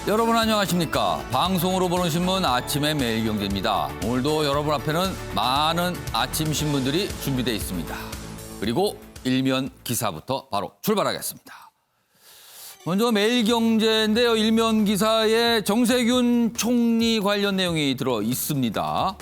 여러분 안녕하십니까? 방송으로 보는 신문 아침의 매일경제입니다. 오늘도 여러분 앞에는 많은 아침 신문들이 준비되어 있습니다. 그리고 일면 기사부터 바로 출발하겠습니다. 먼저 매일경제인데요. 일면 기사에 정세균 총리 관련 내용이 들어 있습니다.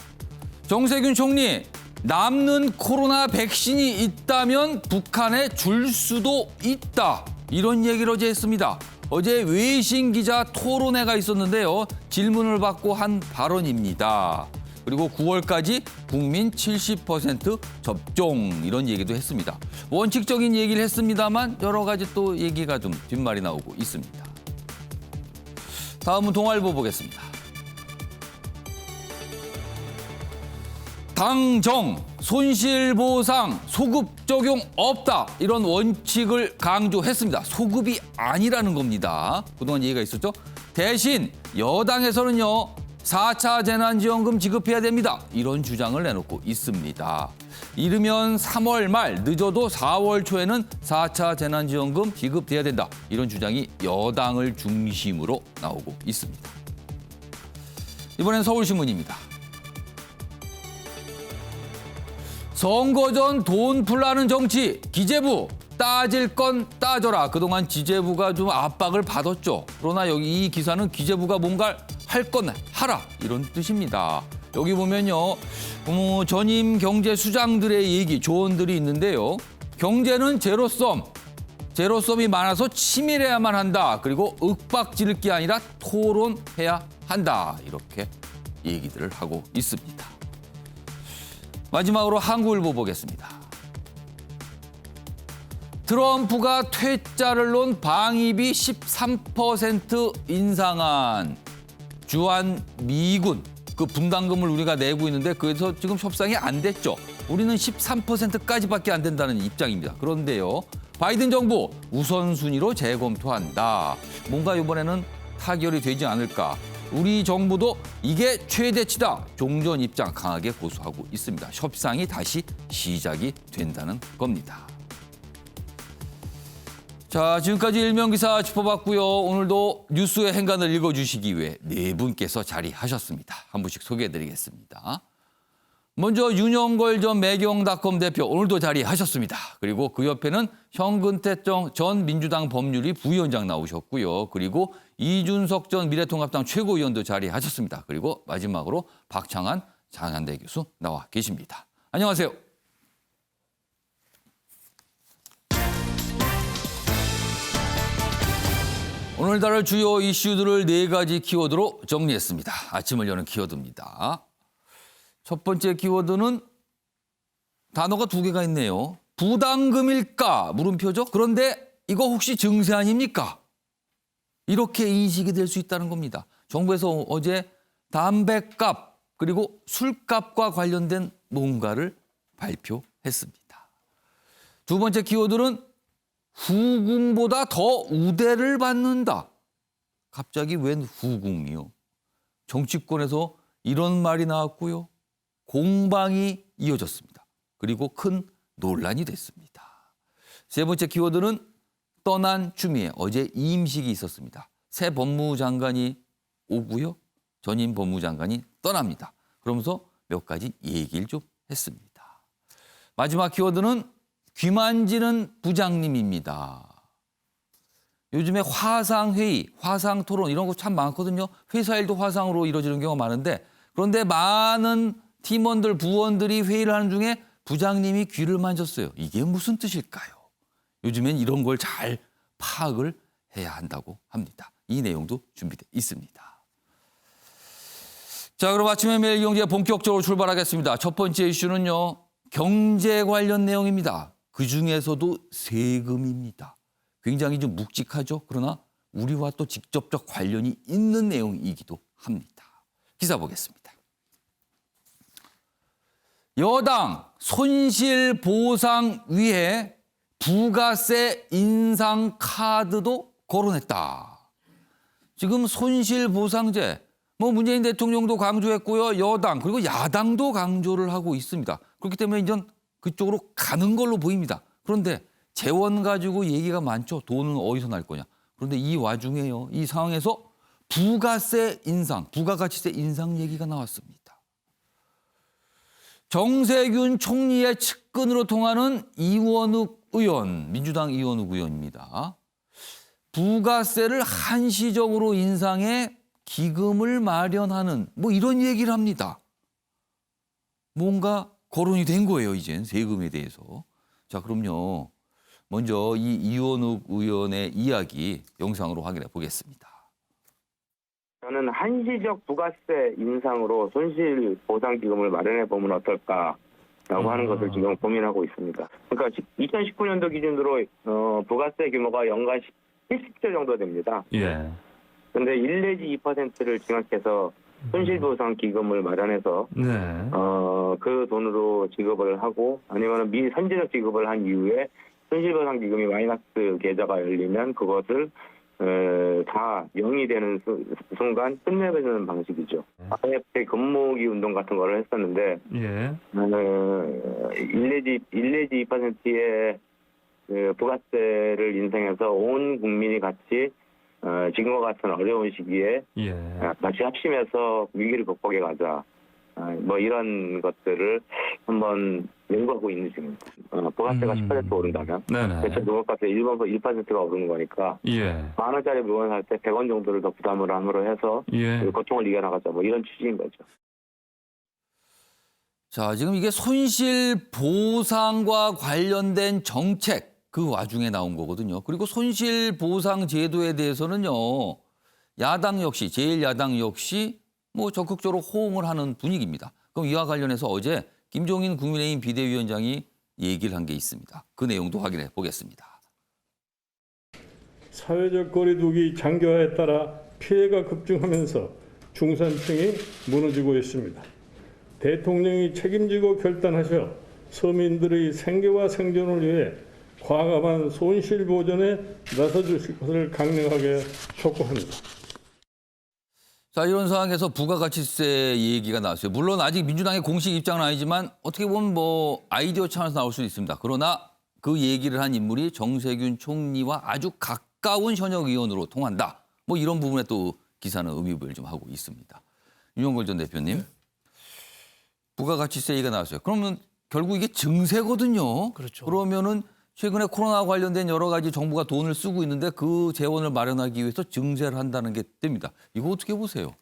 정세균 총리, 남는 코로나 백신이 있다면 북한에 줄 수도 있다. 이런 얘기를 어제 했습니다. 어제 외신 기자 토론회가 있었는데요. 질문을 받고 한 발언입니다. 그리고 9월까지 국민 70% 접종 이런 얘기도 했습니다. 원칙적인 얘기를 했습니다만 여러 가지 또 얘기가 좀 뒷말이 나오고 있습니다. 다음은 동아일보 보겠습니다. 당정 손실보상 소급 적용 없다 이런 원칙을 강조했습니다. 소급이 아니라는 겁니다. 그동안 얘기가 있었죠. 대신 여당에서는요 4차 재난지원금 지급해야 됩니다. 이런 주장을 내놓고 있습니다. 이르면 3월 말 늦어도 4월 초에는 4차 재난지원금 지급돼야 된다. 이런 주장이 여당을 중심으로 나오고 있습니다. 이번엔 서울신문입니다. 선거 전 돈 풀라는 정치, 기재부 따질 건 따져라. 그동안 기재부가 좀 압박을 받았죠. 그러나 여기 이 기사는 기재부가 뭔가 할 건 하라 이런 뜻입니다. 여기 보면요, 전임 경제수장들의 얘기, 조언들이 있는데요. 경제는 제로섬이 많아서 치밀해야만 한다. 그리고 윽박지를 게 아니라 토론해야 한다. 이렇게 얘기들을 하고 있습니다. 마지막으로 한국일보 보겠습니다. 트럼프가 퇴짜를 놓은 방위비 13% 인상안 주한 미군 그 분담금을 우리가 내고 있는데 그래서 지금 협상이 안 됐죠. 우리는 13%까지밖에 안 된다는 입장입니다. 그런데요. 바이든 정부 우선순위로 재검토한다. 뭔가 이번에는 타결이 되지 않을까. 우리 정부도 이게 최대치다. 종전 입장 강하게 고수하고 있습니다. 협상이 다시 시작이 된다는 겁니다. 자, 지금까지 일면기사 짚어봤고요. 오늘도 뉴스의 행간을 읽어주시기 위해 네 분께서 자리하셨습니다. 한 분씩 소개해드리겠습니다. 먼저 윤영걸 전 매경닷컴 대표 오늘도 자리하셨습니다. 그리고 그 옆에는 현근태 전 민주당 법률위 부위원장 나오셨고요. 그리고 이준석 전 미래통합당 최고위원도 자리하셨습니다. 그리고 마지막으로 박창한 장한대 교수 나와 계십니다. 안녕하세요. 오늘 다룰 주요 이슈들을 네 가지 키워드로 정리했습니다. 아침을 여는 키워드입니다. 첫 번째 키워드는 단어가 두 개가 있네요. 부담금일까? 물음표죠. 그런데 이거 혹시 증세 아닙니까? 이렇게 인식이 될 수 있다는 겁니다. 정부에서 어제 담배값 그리고 술값과 관련된 뭔가를 발표했습니다. 두 번째 키워드는 후궁보다 더 우대를 받는다. 갑자기 웬 후궁이요? 정치권에서 이런 말이 나왔고요. 공방이 이어졌습니다. 그리고 큰 논란이 됐습니다. 세 번째 키워드는 떠난 추미애. 어제 임식이 있었습니다. 새 법무장관이 오고요. 전임 법무장관이 떠납니다. 그러면서 몇 가지 얘기를 좀 했습니다. 마지막 키워드는 귀만지는 부장님입니다. 요즘에 화상회의, 화상토론 이런 거 참 많거든요. 회사 일도 화상으로 이루어지는 경우가 많은데 그런데 많은 팀원들, 부원들이 회의를 하는 중에 부장님이 귀를 만졌어요. 이게 무슨 뜻일까요? 요즘엔 이런 걸 잘 파악을 해야 한다고 합니다. 이 내용도 준비되어 있습니다. 자, 그럼 아침에 매일경제 본격적으로 출발하겠습니다. 첫 번째 이슈는요. 경제 관련 내용입니다. 그중에서도 세금입니다. 굉장히 좀 묵직하죠. 그러나 우리와 또 직접적 관련이 있는 내용이기도 합니다. 기사 보겠습니다. 여당 손실보상 위해 부가세 인상 카드도 거론했다. 지금 손실보상제, 문재인 대통령도 강조했고요. 여당 그리고 야당도 강조를 하고 있습니다. 그렇기 때문에 이제 그쪽으로 가는 걸로 보입니다. 그런데 재원 가지고 얘기가 많죠. 돈은 어디서 날 거냐. 그런데 이 와중에요. 이 상황에서 부가세 인상, 부가가치세 인상 얘기가 나왔습니다. 정세균 총리의 측근으로 통하는 이원욱 의원, 민주당 이원욱 의원입니다. 부가세를 한시적으로 인상해 기금을 마련하는 뭐 이런 얘기를 합니다. 뭔가 거론이 된 거예요, 이젠 세금에 대해서. 자, 그럼요. 먼저 이 이원욱 의원의 이야기 영상으로 확인해 보겠습니다. 저는 한시적 부가세 인상으로 손실보상기금을 마련해 보면 어떨까라고 하는 것을 지금 고민하고 있습니다. 그러니까 2019년도 기준으로 부가세 규모가 연간 70조 정도 됩니다. 예. 그런데 1 내지 2%를 증액해서 손실보상기금을 마련해서 네. 그 돈으로 지급을 하고 아니면 미선제적 지급을 한 이후에 손실보상기금이 마이너스 계좌가 열리면 그것을 다 0이 되는 순간 끝내버리는 방식이죠. IMF 근무기 운동 같은 거를 했었는데 예. 1 내지 2%의 부가세를 인상해서 온 국민이 같이 지금과 같은 어려운 시기에 예. 같이 합심해서 위기를 극복해 가자. 뭐 이런 것들을 한번 연구하고 있는 중입니다. 부가세가 10% 오른다면 네네. 대체 물건값에 1%가 오르는 거니까 예. 10,000원짜리 물건 살 때 100원 정도를 더 부담을 함으로 해서 예. 고통을 이겨나가자. 뭐 이런 취지인 거죠. 자, 지금 이게 손실보상과 관련된 정책 그 와중에 나온 거거든요. 그리고 손실보상 제도에 대해서는요. 야당 역시 제1야당 역시 뭐 적극적으로 호응을 하는 분위기입니다. 그럼 이와 관련해서 어제 김종인 국민의힘 비대위원장이 얘기를 한 게 있습니다. 그 내용도 확인해 보겠습니다. 사회적 거리두기 장기화에 따라 피해가 급증하면서 중산층이 무너지고 있습니다. 대통령이 책임지고 결단하셔 서민들의 생계와 생존을 위해 과감한 손실 보전에 나서주실 것을 강력하게 촉구합니다. 자, 이런 상황에서 부가가치세 얘기가 나왔어요. 물론 아직 민주당의 공식 입장은 아니지만 어떻게 보면 뭐 아이디어 차원에서 나올 수도 있습니다. 그러나 그 얘기를 한 인물이 정세균 총리와 아주 가까운 현역 의원으로 통한다. 뭐 이런 부분에 또 기사는 의미부여를 좀 하고 있습니다. 윤영걸 전 대표님. 부가가치세 얘기가 나왔어요. 그러면 결국 이게 증세거든요. 그렇죠. 그러면은 최근에 코로나 관련된 여러 가지 정부가 돈을 쓰고 있는데 그 재원을 마련하기 위해서 증세를 한다는 게 됩니다. 이거 어떻게 보세요?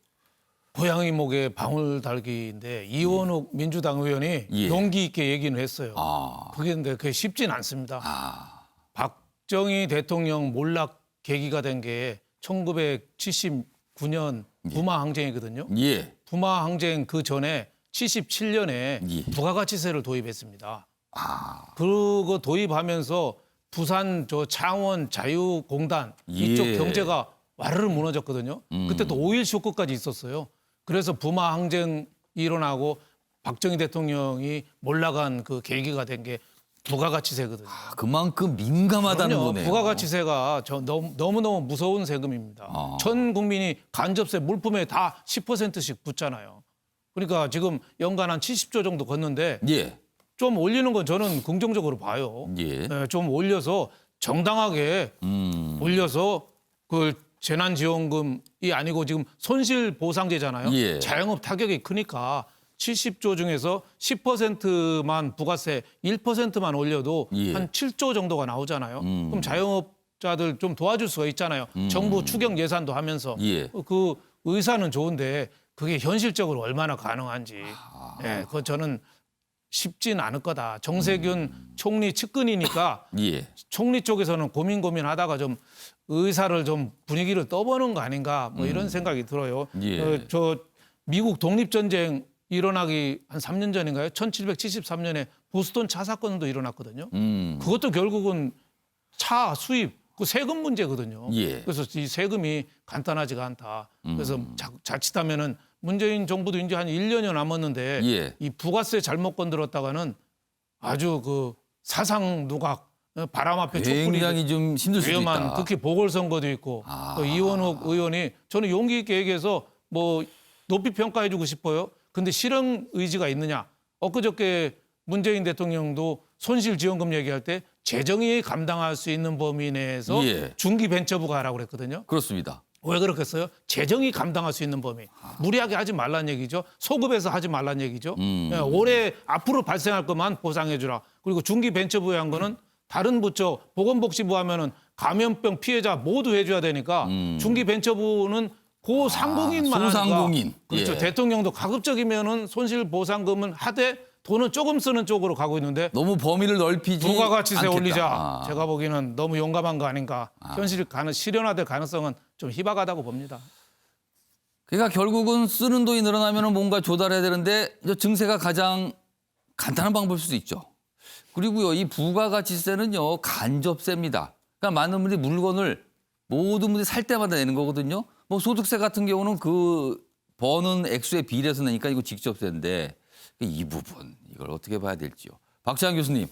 고양이 목에 방울 달기인데 이원욱 민주당 의원이 예. 용기 있게 얘기는 했어요. 아, 그게 쉽진 않습니다. 아, 박정희 대통령 몰락 계기가 된 게 1979년 부마 항쟁이거든요. 예, 부마 항쟁 그 전에 77년에 예. 부가가치세를 도입했습니다. 아, 그거 도입하면서 부산 창원 자유공단 이쪽 예. 경제가 와르르 무너졌거든요. 그때 또 5.1 쇼크까지 있었어요. 그래서 부마 항쟁 일어나고 박정희 대통령이 몰락한 그 계기가 된 게 부가가치세거든요. 그만큼 민감하다는 그럼요. 거네요. 부가가치세가 너무너무 무서운 세금입니다. 아. 전 국민이 간접세 물품에 다 10%씩 붙잖아요. 그러니까 지금 연간 한 70조 정도 걷는데 예, 좀 올리는 건 저는 긍정적으로 봐요. 예. 네, 좀 올려서 정당하게 올려서 그 재난지원금이 아니고 지금 손실보상제잖아요. 예. 자영업 타격이 크니까 70조 중에서 10%만 부가세 1%만 올려도 예. 한 7조 정도가 나오잖아요. 그럼 자영업자들 좀 도와줄 수가 있잖아요. 정부 추경 예산도 하면서 예. 그 의사는 좋은데 그게 현실적으로 얼마나 가능한지 예, 그거 저는 쉽진 않을 거다. 정세균 총리 측근이니까 예. 총리 쪽에서는 고민하다가 좀 의사를 좀 분위기를 떠보는 거 아닌가 뭐 이런 생각이 들어요. 예. 저 미국 독립전쟁 일어나기 한 3년 전인가요? 1773년에 보스턴 차 사건도 일어났거든요. 그것도 결국은 차 수입, 그 세금 문제거든요. 예. 그래서 이 세금이 간단하지가 않다. 그래서 자칫하면은 문재인 정부도 이제 한 1년여 남았는데 예. 이 부가세 잘못 건드렸다가는 아주 그 사상 누각, 바람 앞에 촛불이 굉장히 좀 힘들 수도 위험한 있다. 특히 보궐선거도 있고 아. 또 이원욱 의원이 저는 용기 있게 얘기해서 뭐 높이 평가해주고 싶어요. 근데 실행 의지가 있느냐? 엊그저께 문재인 대통령도 손실지원금 얘기할 때 재정이 감당할 수 있는 범위 내에서 예. 중기벤처부가 하라고 그랬거든요. 그렇습니다. 왜 그렇겠어요? 재정이 감당할 수 있는 범위. 무리하게 하지 말란 얘기죠. 소급해서 하지 말란 얘기죠. 예, 올해 앞으로 발생할 것만 보상해 주라. 그리고 중기벤처부에 한 거는 다른 부처 보건복지부 하면은 감염병 피해자 모두 해줘야 되니까 중기벤처부는 고상공인만 하니까. 소상공인. 그렇죠. 예. 대통령도 가급적이면은 손실보상금은 하되 돈은 조금 쓰는 쪽으로 가고 있는데 너무 범위를 넓히지 부가가치세 않겠다. 올리자. 아. 제가 보기에는 너무 용감한 거 아닌가. 실현화될 가능성은 좀 희박하다고 봅니다. 그러니까 결국은 쓰는 돈이 늘어나면 뭔가 조달해야 되는데 이제 증세가 가장 간단한 방법일 수도 있죠. 그리고요, 이 부가가치세는요, 간접세입니다. 그러니까 많은 분들이 물건을 모든 분들이 살 때마다 내는 거거든요. 뭐 소득세 같은 경우는 그 버는 액수에 비례해서 내니까 이거 직접세인데 이 부분 이걸 어떻게 봐야 될지요. 박찬 교수님,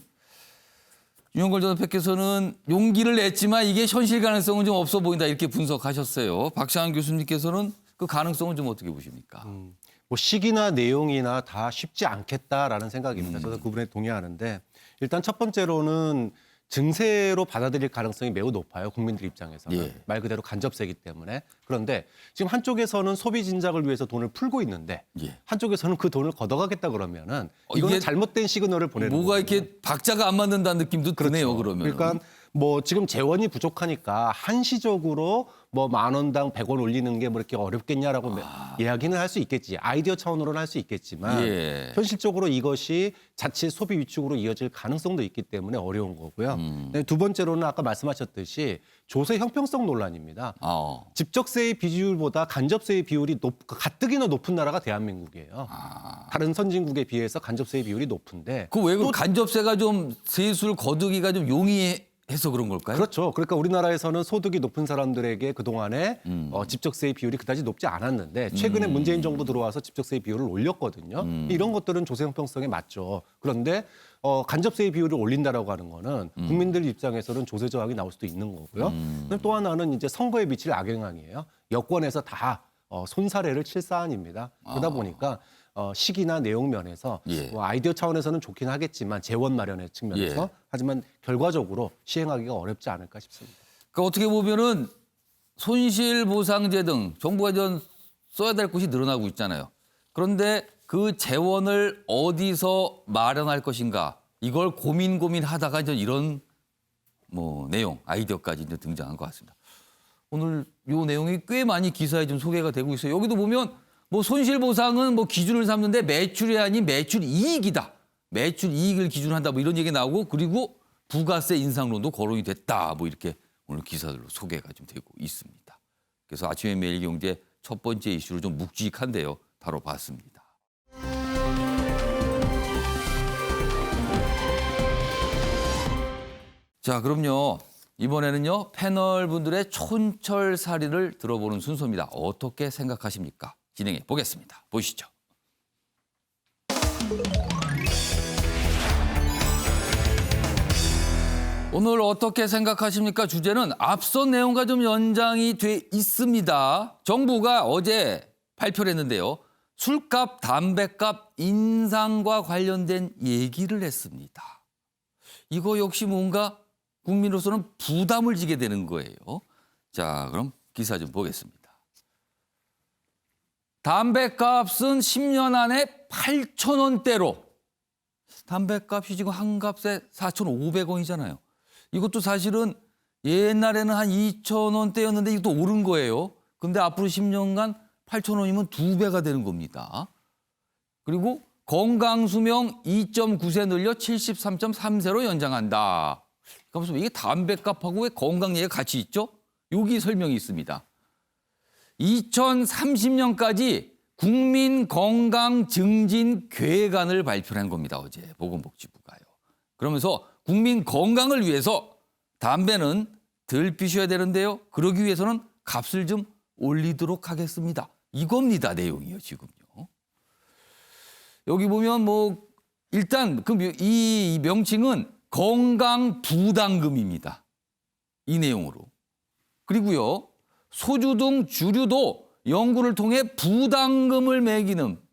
윤영걸 전 대표께서는 용기를 냈지만 이게 현실 가능성은 좀 없어 보인다 이렇게 분석하셨어요. 박찬 교수님께서는 그 가능성은 좀 어떻게 보십니까? 뭐 시기나 내용이나 다 쉽지 않겠다라는 생각입니다. 저도 그 부분에 동의하는데 일단 첫 번째로는 증세로 받아들일 가능성이 매우 높아요. 국민들 입장에서는. 예. 말 그대로 간접세이기 때문에. 그런데 지금 한쪽에서는 소비 진작을 위해서 돈을 풀고 있는데 예. 한쪽에서는 그 돈을 걷어가겠다 그러면은 이거는 이게 잘못된 시그널을 보내는 뭐가 거거든요. 이렇게 박자가 안 맞는다는 느낌도 드네요. 그러면. 그러니까 뭐 지금 재원이 부족하니까 한시적으로 뭐 10,000원당 100원 올리는 게 뭐 이렇게 어렵겠냐라고 이야기는 할 수 있겠지. 아이디어 차원으로는 할 수 있겠지만 예. 현실적으로 이것이 자칫 소비 위축으로 이어질 가능성도 있기 때문에 어려운 거고요. 네, 두 번째로는 아까 말씀하셨듯이 조세 형평성 논란입니다. 직접세의 비율보다 간접세의 비율이 가뜩이나 높은 나라가 대한민국이에요. 다른 선진국에 비해서 간접세의 비율이 높은데 그 왜 간접세가 좀 세술 거두기가 좀 용이해서 그런 걸까요? 그렇죠. 그러니까 우리나라에서는 소득이 높은 사람들에게 그동안에 직접세의 비율이 그다지 높지 않았는데 최근에 문재인 정부 들어와서 직접세의 비율을 올렸거든요. 이런 것들은 조세 형평성에 맞죠. 그런데 간접세의 비율을 올린다라고 하는 거는 국민들 입장에서는 조세 저항이 나올 수도 있는 거고요. 또 하나는 이제 선거에 미칠 악영향이에요. 여권에서 다 손사래를 칠 사안입니다. 그러다 보니까 시기나 내용 면에서 예. 뭐 아이디어 차원에서는 좋긴 하겠지만 재원 마련의 측면에서 예. 하지만 결과적으로 시행하기가 어렵지 않을까 싶습니다. 그러니까 어떻게 보면은 손실보상제 등 정부가 좀 써야 될 곳이 늘어나고 있잖아요. 그런데 그 재원을 어디서 마련할 것인가 이걸 고민하다가 이제 이런 뭐 내용 아이디어까지 이제 등장한 것 같습니다. 오늘 이 내용이 꽤 많이 기사에 좀 소개가 되고 있어요. 여기도 보면 뭐 손실보상은 뭐 기준을 삼는데 매출이 아닌 매출 이익이다. 매출 이익을 기준으로 한다. 뭐 이런 얘기 나오고 그리고 부가세 인상론도 거론이 됐다. 뭐 이렇게 오늘 기사들로 소개가 좀 되고 있습니다. 그래서 아침에 매일경제 첫 번째 이슈로 좀 묵직한데요. 다뤄봤습니다. 자, 그럼요. 이번에는요. 패널 분들의 촌철살이를 들어보는 순서입니다. 어떻게 생각하십니까? 진행해 보겠습니다. 보시죠. 오늘 어떻게 생각하십니까? 주제는 앞선 내용과 좀 연장이 돼 있습니다. 정부가 어제 발표를 했는데요. 술값, 담배값 인상과 관련된 얘기를 했습니다. 이거 역시 뭔가 국민으로서는 부담을 지게 되는 거예요. 자, 그럼 기사 좀 보겠습니다. 담배값은 10년 안에 8,000원대로. 담배값이 지금 한 값에 4,500원이잖아요. 이것도 사실은 옛날에는 한 2,000원대였는데 이것도 오른 거예요. 근데 앞으로 10년간 8,000원이면 2배가 되는 겁니다. 그리고 건강수명 2.9세 늘려 73.3세로 연장한다. 그러면서 이게 담배값하고 왜 건강 얘기가 같이 있죠? 여기 설명이 있습니다. 2030년까지 국민건강증진계획안을 발표한 겁니다. 어제 보건복지부가요. 그러면서 국민 건강을 위해서 담배는 덜 피셔야 되는데요. 그러기 위해서는 값을 좀 올리도록 하겠습니다. 이겁니다. 내용이요. 지금요. 여기 보면 뭐 일단 이 명칭은 건강부담금입니다. 이 내용으로. 그리고요. 소주 등 주류도 연구를 통해 부담금을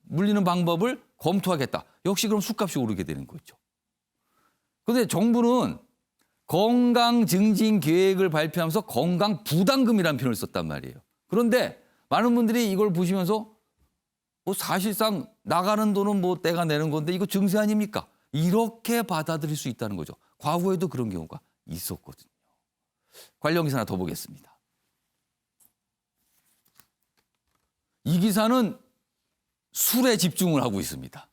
물리는 방법을 검토하겠다. 역시 그럼 술값이 오르게 되는 거죠. 그런데 정부는 건강 증진 계획을 발표하면서 건강 부담금이라는 표현을 썼단 말이에요. 그런데 많은 분들이 이걸 보시면서 뭐 사실상 나가는 돈은 뭐 내가 내는 건데 이거 증세 아닙니까? 이렇게 받아들일 수 있다는 거죠. 과거에도 그런 경우가 있었거든요. 관련 기사 하나 더 보겠습니다. 이 기사는 술에 집중을 하고 있습니다.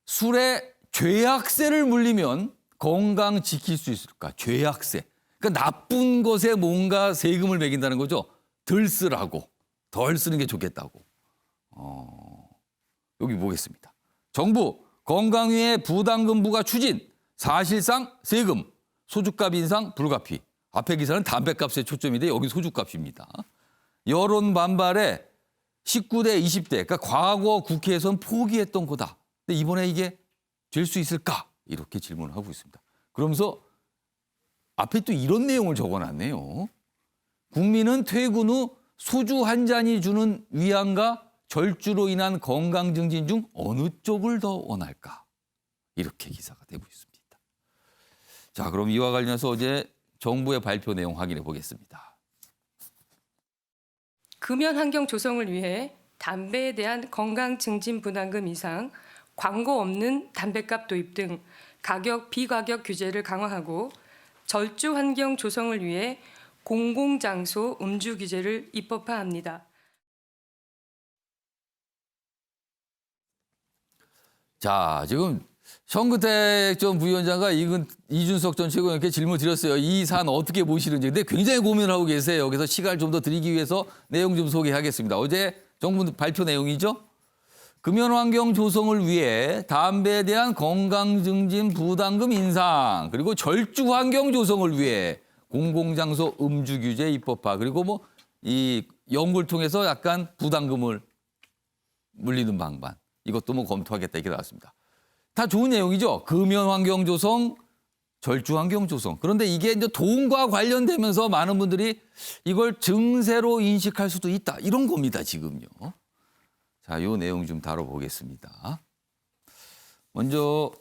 술에 죄악세를 물리면 건강 지킬 수 있을까? 죄악세. 그러니까 나쁜 것에 뭔가 세금을 매긴다는 거죠. 덜 쓰라고. 덜 쓰는 게 좋겠다고. 여기 보겠습니다. 정부 건강위의 부담금 부과 추진. 사실상 세금. 소주값 인상 불가피. 앞에 기사는 담배값에 초점인데 여기 소주값입니다. 여론 반발에 19대 20대. 그러니까 과거 국회에서는 포기했던 거다. 근데 이번에 이게 될 수 있을까? 이렇게 질문을 하고 있습니다. 그러면서 앞에 또 이런 내용을 적어놨네요. 국민은 퇴근 후 소주 한 잔이 주는 위안과 절주로 인한 건강 증진 중 어느 쪽을 더 원할까? 이렇게 기사가 되고 있습니다. 자, 그럼 이와 관련해서 어제 정부의 발표 내용 확인해 보겠습니다. 금연 환경 조성을 위해 담배에 대한 건강 증진 부담금 인상, 광고 없는 담배값 도입 등 가격 비가격 규제를 강화하고 절주 환경 조성을 위해 공공장소 음주 규제를 입법화합니다. 자, 지금 정근택 전 부위원장과 이준석 전 최고위원께 질문 드렸어요. 이 사안 어떻게 보시는지. 근데 굉장히 고민을 하고 계세요. 그래서 시간을 좀 더 드리기 위해서 내용 좀 소개하겠습니다. 어제 정부 발표 내용이죠. 금연 환경 조성을 위해 담배에 대한 건강 증진 부담금 인상, 그리고 절주 환경 조성을 위해 공공장소 음주 규제 입법화, 그리고 뭐 이 연구를 통해서 약간 부담금을 물리는 방법, 이것도 뭐 검토하겠다 이렇게 나왔습니다. 다 좋은 내용이죠. 금연 환경 조성, 절주 환경 조성. 그런데 이게 이제 돈과 관련되면서 많은 분들이 이걸 증세로 인식할 수도 있다. 이런 겁니다, 지금요. 자, 이 내용 좀 다뤄보겠습니다. 먼저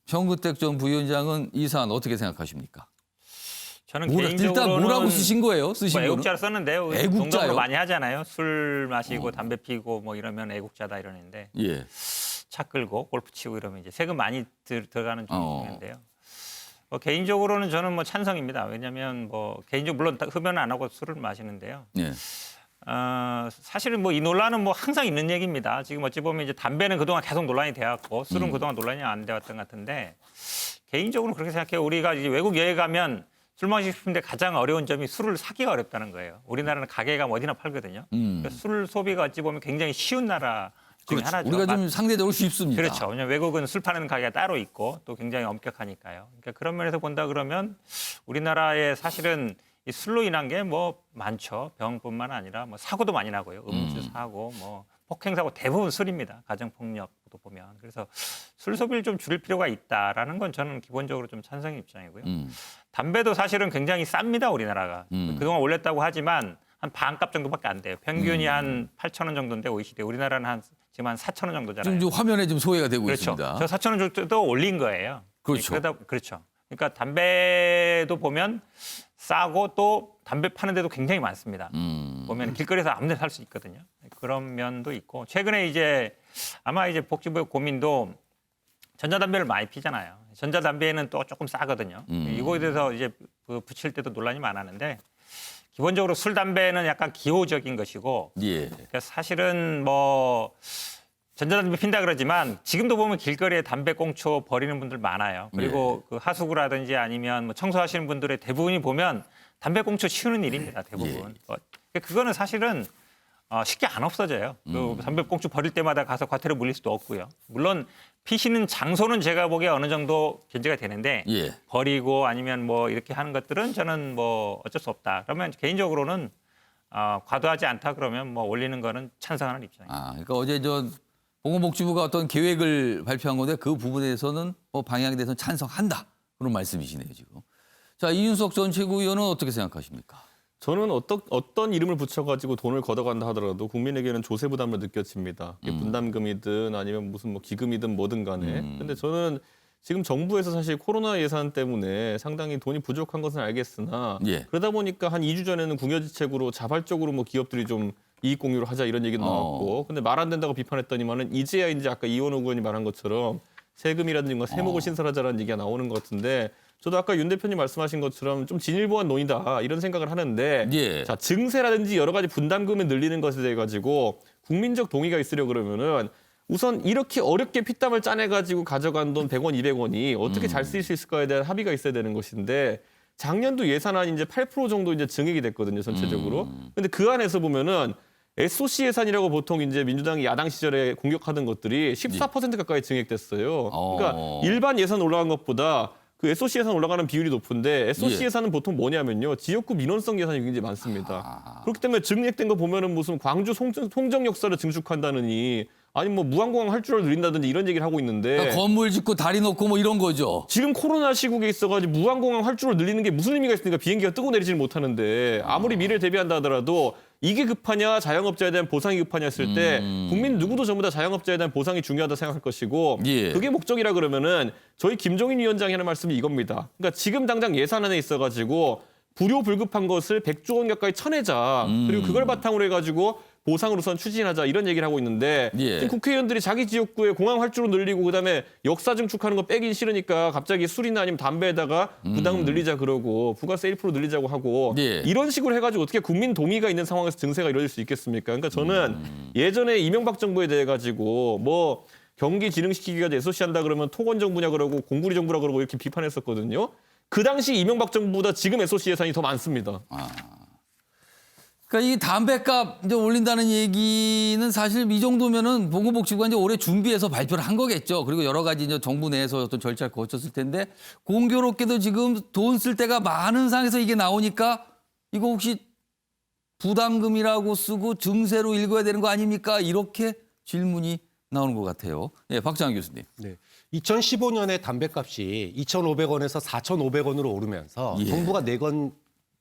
정근택 전 부위원장은 이 사안 어떻게 생각하십니까? 저는 일단 개인적으로는 뭐라고 쓰신 거예요? 쓰신 거는? 애국자로 썼는데요. 애국자요? 농담으로 많이 하잖아요. 술 마시고 담배 피고 뭐 이러면 애국자다 이러는데 예. 차 끌고 골프 치고 이러면 이제 세금 많이 들어가는 중인데요. 개인적으로는 저는 뭐 찬성입니다. 왜냐하면 뭐 개인적으로 물론 흡연은 안 하고 술을 마시는데요. 예. 사실은 뭐 이 논란은 뭐 항상 있는 얘기입니다. 지금 어찌 보면 이제 담배는 그동안 계속 논란이 되었고 술은 그동안 논란이 안 되었던 것 같은데 개인적으로 그렇게 생각해요. 우리가 이제 외국 여행 가면 술 마시고 싶은데 가장 어려운 점이 술을 사기가 어렵다는 거예요. 우리나라는 가게에 가면 어디나 팔거든요. 그러니까 술 소비가 어찌 보면 굉장히 쉬운 나라 중에 그렇죠. 하나죠. 우리가 좀 상대적으로 쉽습니다. 그렇죠. 왜냐하면 외국은 술 파는 가게가 따로 있고 또 굉장히 엄격하니까요. 그러니까 그런 면에서 본다 그러면 우리나라에 사실은 이 술로 인한 게 뭐 많죠. 병뿐만 아니라 뭐 사고도 많이 나고요. 음주 사고, 뭐 폭행 사고 대부분 술입니다. 가정 폭력도 보면. 그래서 술 소비를 좀 줄일 필요가 있다라는 건 저는 기본적으로 좀 찬성의 입장이고요. 담배도 사실은 굉장히 쌉니다. 우리나라가. 그동안 올렸다고 하지만 한 반값 정도밖에 안 돼요. 평균이 한 8,000원 정도인데 OECD. 우리나라는 지금 한 4,000원 정도잖아요. 지금 화면에 좀 소외가 되고 그렇죠. 있습니다. 저 4,000원 정도 올린 거예요. 그렇죠. 그렇죠. 그러니까 담배도 보면 싸고 또 담배 파는 데도 굉장히 많습니다. 보면 길거리에서 아무 데나 살 수 있거든요. 그런 면도 있고 최근에 이제 아마 이제 복지부의 고민도 전자담배를 많이 피잖아요. 전자담배는 또 조금 싸거든요. 이거에 대해서 이제 붙일 때도 논란이 많았는데 기본적으로 술, 담배는 약간 기호적인 것이고 예. 그러니까 사실은 뭐 전자담배 핀다 그러지만 지금도 보면 길거리에 담배 꽁초 버리는 분들 많아요. 그리고 그 하수구라든지 아니면 뭐 청소하시는 분들의 대부분이 보면 담배 꽁초 치우는 일입니다. 대부분. 그거는 사실은 쉽게 안 없어져요. 그 담배 꽁초 버릴 때마다 가서 과태료 물릴 수도 없고요. 물론 피시는 장소는 제가 보기에 어느 정도 견제가 되는데 예. 버리고 아니면 뭐 이렇게 하는 것들은 저는 뭐 어쩔 수 없다. 그러면 개인적으로는 과도하지 않다 그러면 뭐 올리는 거는 찬성하는 입장입니다. 그러니까 어제 보건복지부가 어떤 계획을 발표한 건데 그 부분에 대해서는 뭐 방향에 대해서는 찬성한다. 그런 말씀이시네요, 지금. 자, 이준석 전 최고위원은 어떻게 생각하십니까? 저는 어떤 이름을 붙여가지고 돈을 걷어간다 하더라도 국민에게는 조세 부담을 느껴집니다. 이게 분담금이든 아니면 무슨 뭐 기금이든 뭐든 간에. 근데 저는 지금 정부에서 사실 코로나 예산 때문에 상당히 돈이 부족한 것은 알겠으나 예. 그러다 보니까 한 2주 전에는 궁여지책으로 자발적으로 뭐 기업들이 좀 이익 공유를 하자 이런 얘기도 나왔고 근데 말 안 된다고 비판했더니만은 이제야 이제 아까 이원호 의원이 말한 것처럼 세금이라든지 뭐 세목을 신설하자라는 얘기가 나오는 것 같은데 저도 아까 윤 대표님 말씀하신 것처럼 좀 진일보한 논의다 이런 생각을 하는데 예. 자 증세라든지 여러 가지 분담금을 늘리는 것에 대해 가지고 국민적 동의가 있으려 그러면은 우선 이렇게 어렵게 피땀을 짜내가지고 가져간 돈 100원, 200원이 어떻게 잘 쓰일 수 있을까에 대한 합의가 있어야 되는 것인데 작년도 예산안이 이제 8% 정도 이제 증액이 됐거든요, 전체적으로. 근데 그 안에서 보면은 SOC 예산이라고 보통 이제 민주당이 야당 시절에 공격하던 것들이 14% 가까이 증액됐어요. 그러니까 일반 예산 올라간 것보다 그 SOC 예산 올라가는 비율이 높은데 SOC 예. 예산은 보통 뭐냐면요. 지역구 민원성 예산이 굉장히 많습니다. 그렇기 때문에 증액된 거 보면은 무슨 광주 송정 역사를 증축한다느니 아니 뭐 무항공항 활주로를 늘린다든지 이런 얘기를 하고 있는데 그러니까 건물 짓고 다리 놓고 뭐 이런 거죠. 지금 코로나 시국에 있어가지고 무항공항 활주로를 늘리는 게 무슨 의미가 있습니까? 비행기가 뜨고 내리지를 못하는데 아무리 미래를 대비한다 하더라도 이게 급하냐 자영업자에 대한 보상이 급하냐 했을 때 국민 누구도 전부 다 자영업자에 대한 보상이 중요하다 생각할 것이고 예. 그게 목적이라 그러면은 저희 김종인 위원장이 하는 말씀이 이겁니다. 그러니까 지금 당장 예산안에 있어가지고 불효불급한 것을 100조 원 가까이 쳐내자. 그리고 그걸 바탕으로 해가지고 보상으로선 추진하자 이런 얘기를 하고 있는데 예. 지금 국회의원들이 자기 지역구에 공항 활주로 늘리고 그다음에 역사 증축하는 거 빼긴 싫으니까 갑자기 술이나 아니면 담배에다가 부담금 늘리자 그러고 부가세 1% 늘리자고 하고 예. 이런 식으로 해가지고 어떻게 국민 동의가 있는 상황에서 증세가 이루어질 수 있겠습니까? 그러니까 저는 예전에 이명박 정부에 대해 가지고 뭐 경기 진흥시키기가 SOC 한다 그러면 토건 정부냐 그러고 공구리 정부라 그러고 이렇게 비판했었거든요. 그 당시 이명박 정부보다 지금 SOC 예산이 더 많습니다. 그러니까 이 담배값 이제 올린다는 얘기는 사실 이 정도면은 보건복지부가 이제 올해 준비해서 발표를 한 거겠죠. 그리고 여러 가지 이제 정부 내에서 어떤 절차를 거쳤을 텐데 공교롭게도 지금 돈 쓸 때가 많은 상황에서 이게 나오니까 이거 혹시 부담금이라고 쓰고 증세로 읽어야 되는 거 아닙니까? 이렇게 질문이 나오는 것 같아요. 예, 박장환 교수님. 네. 2015년에 담배값이 2,500원에서 4,500원으로 오르면서 예. 정부가 내건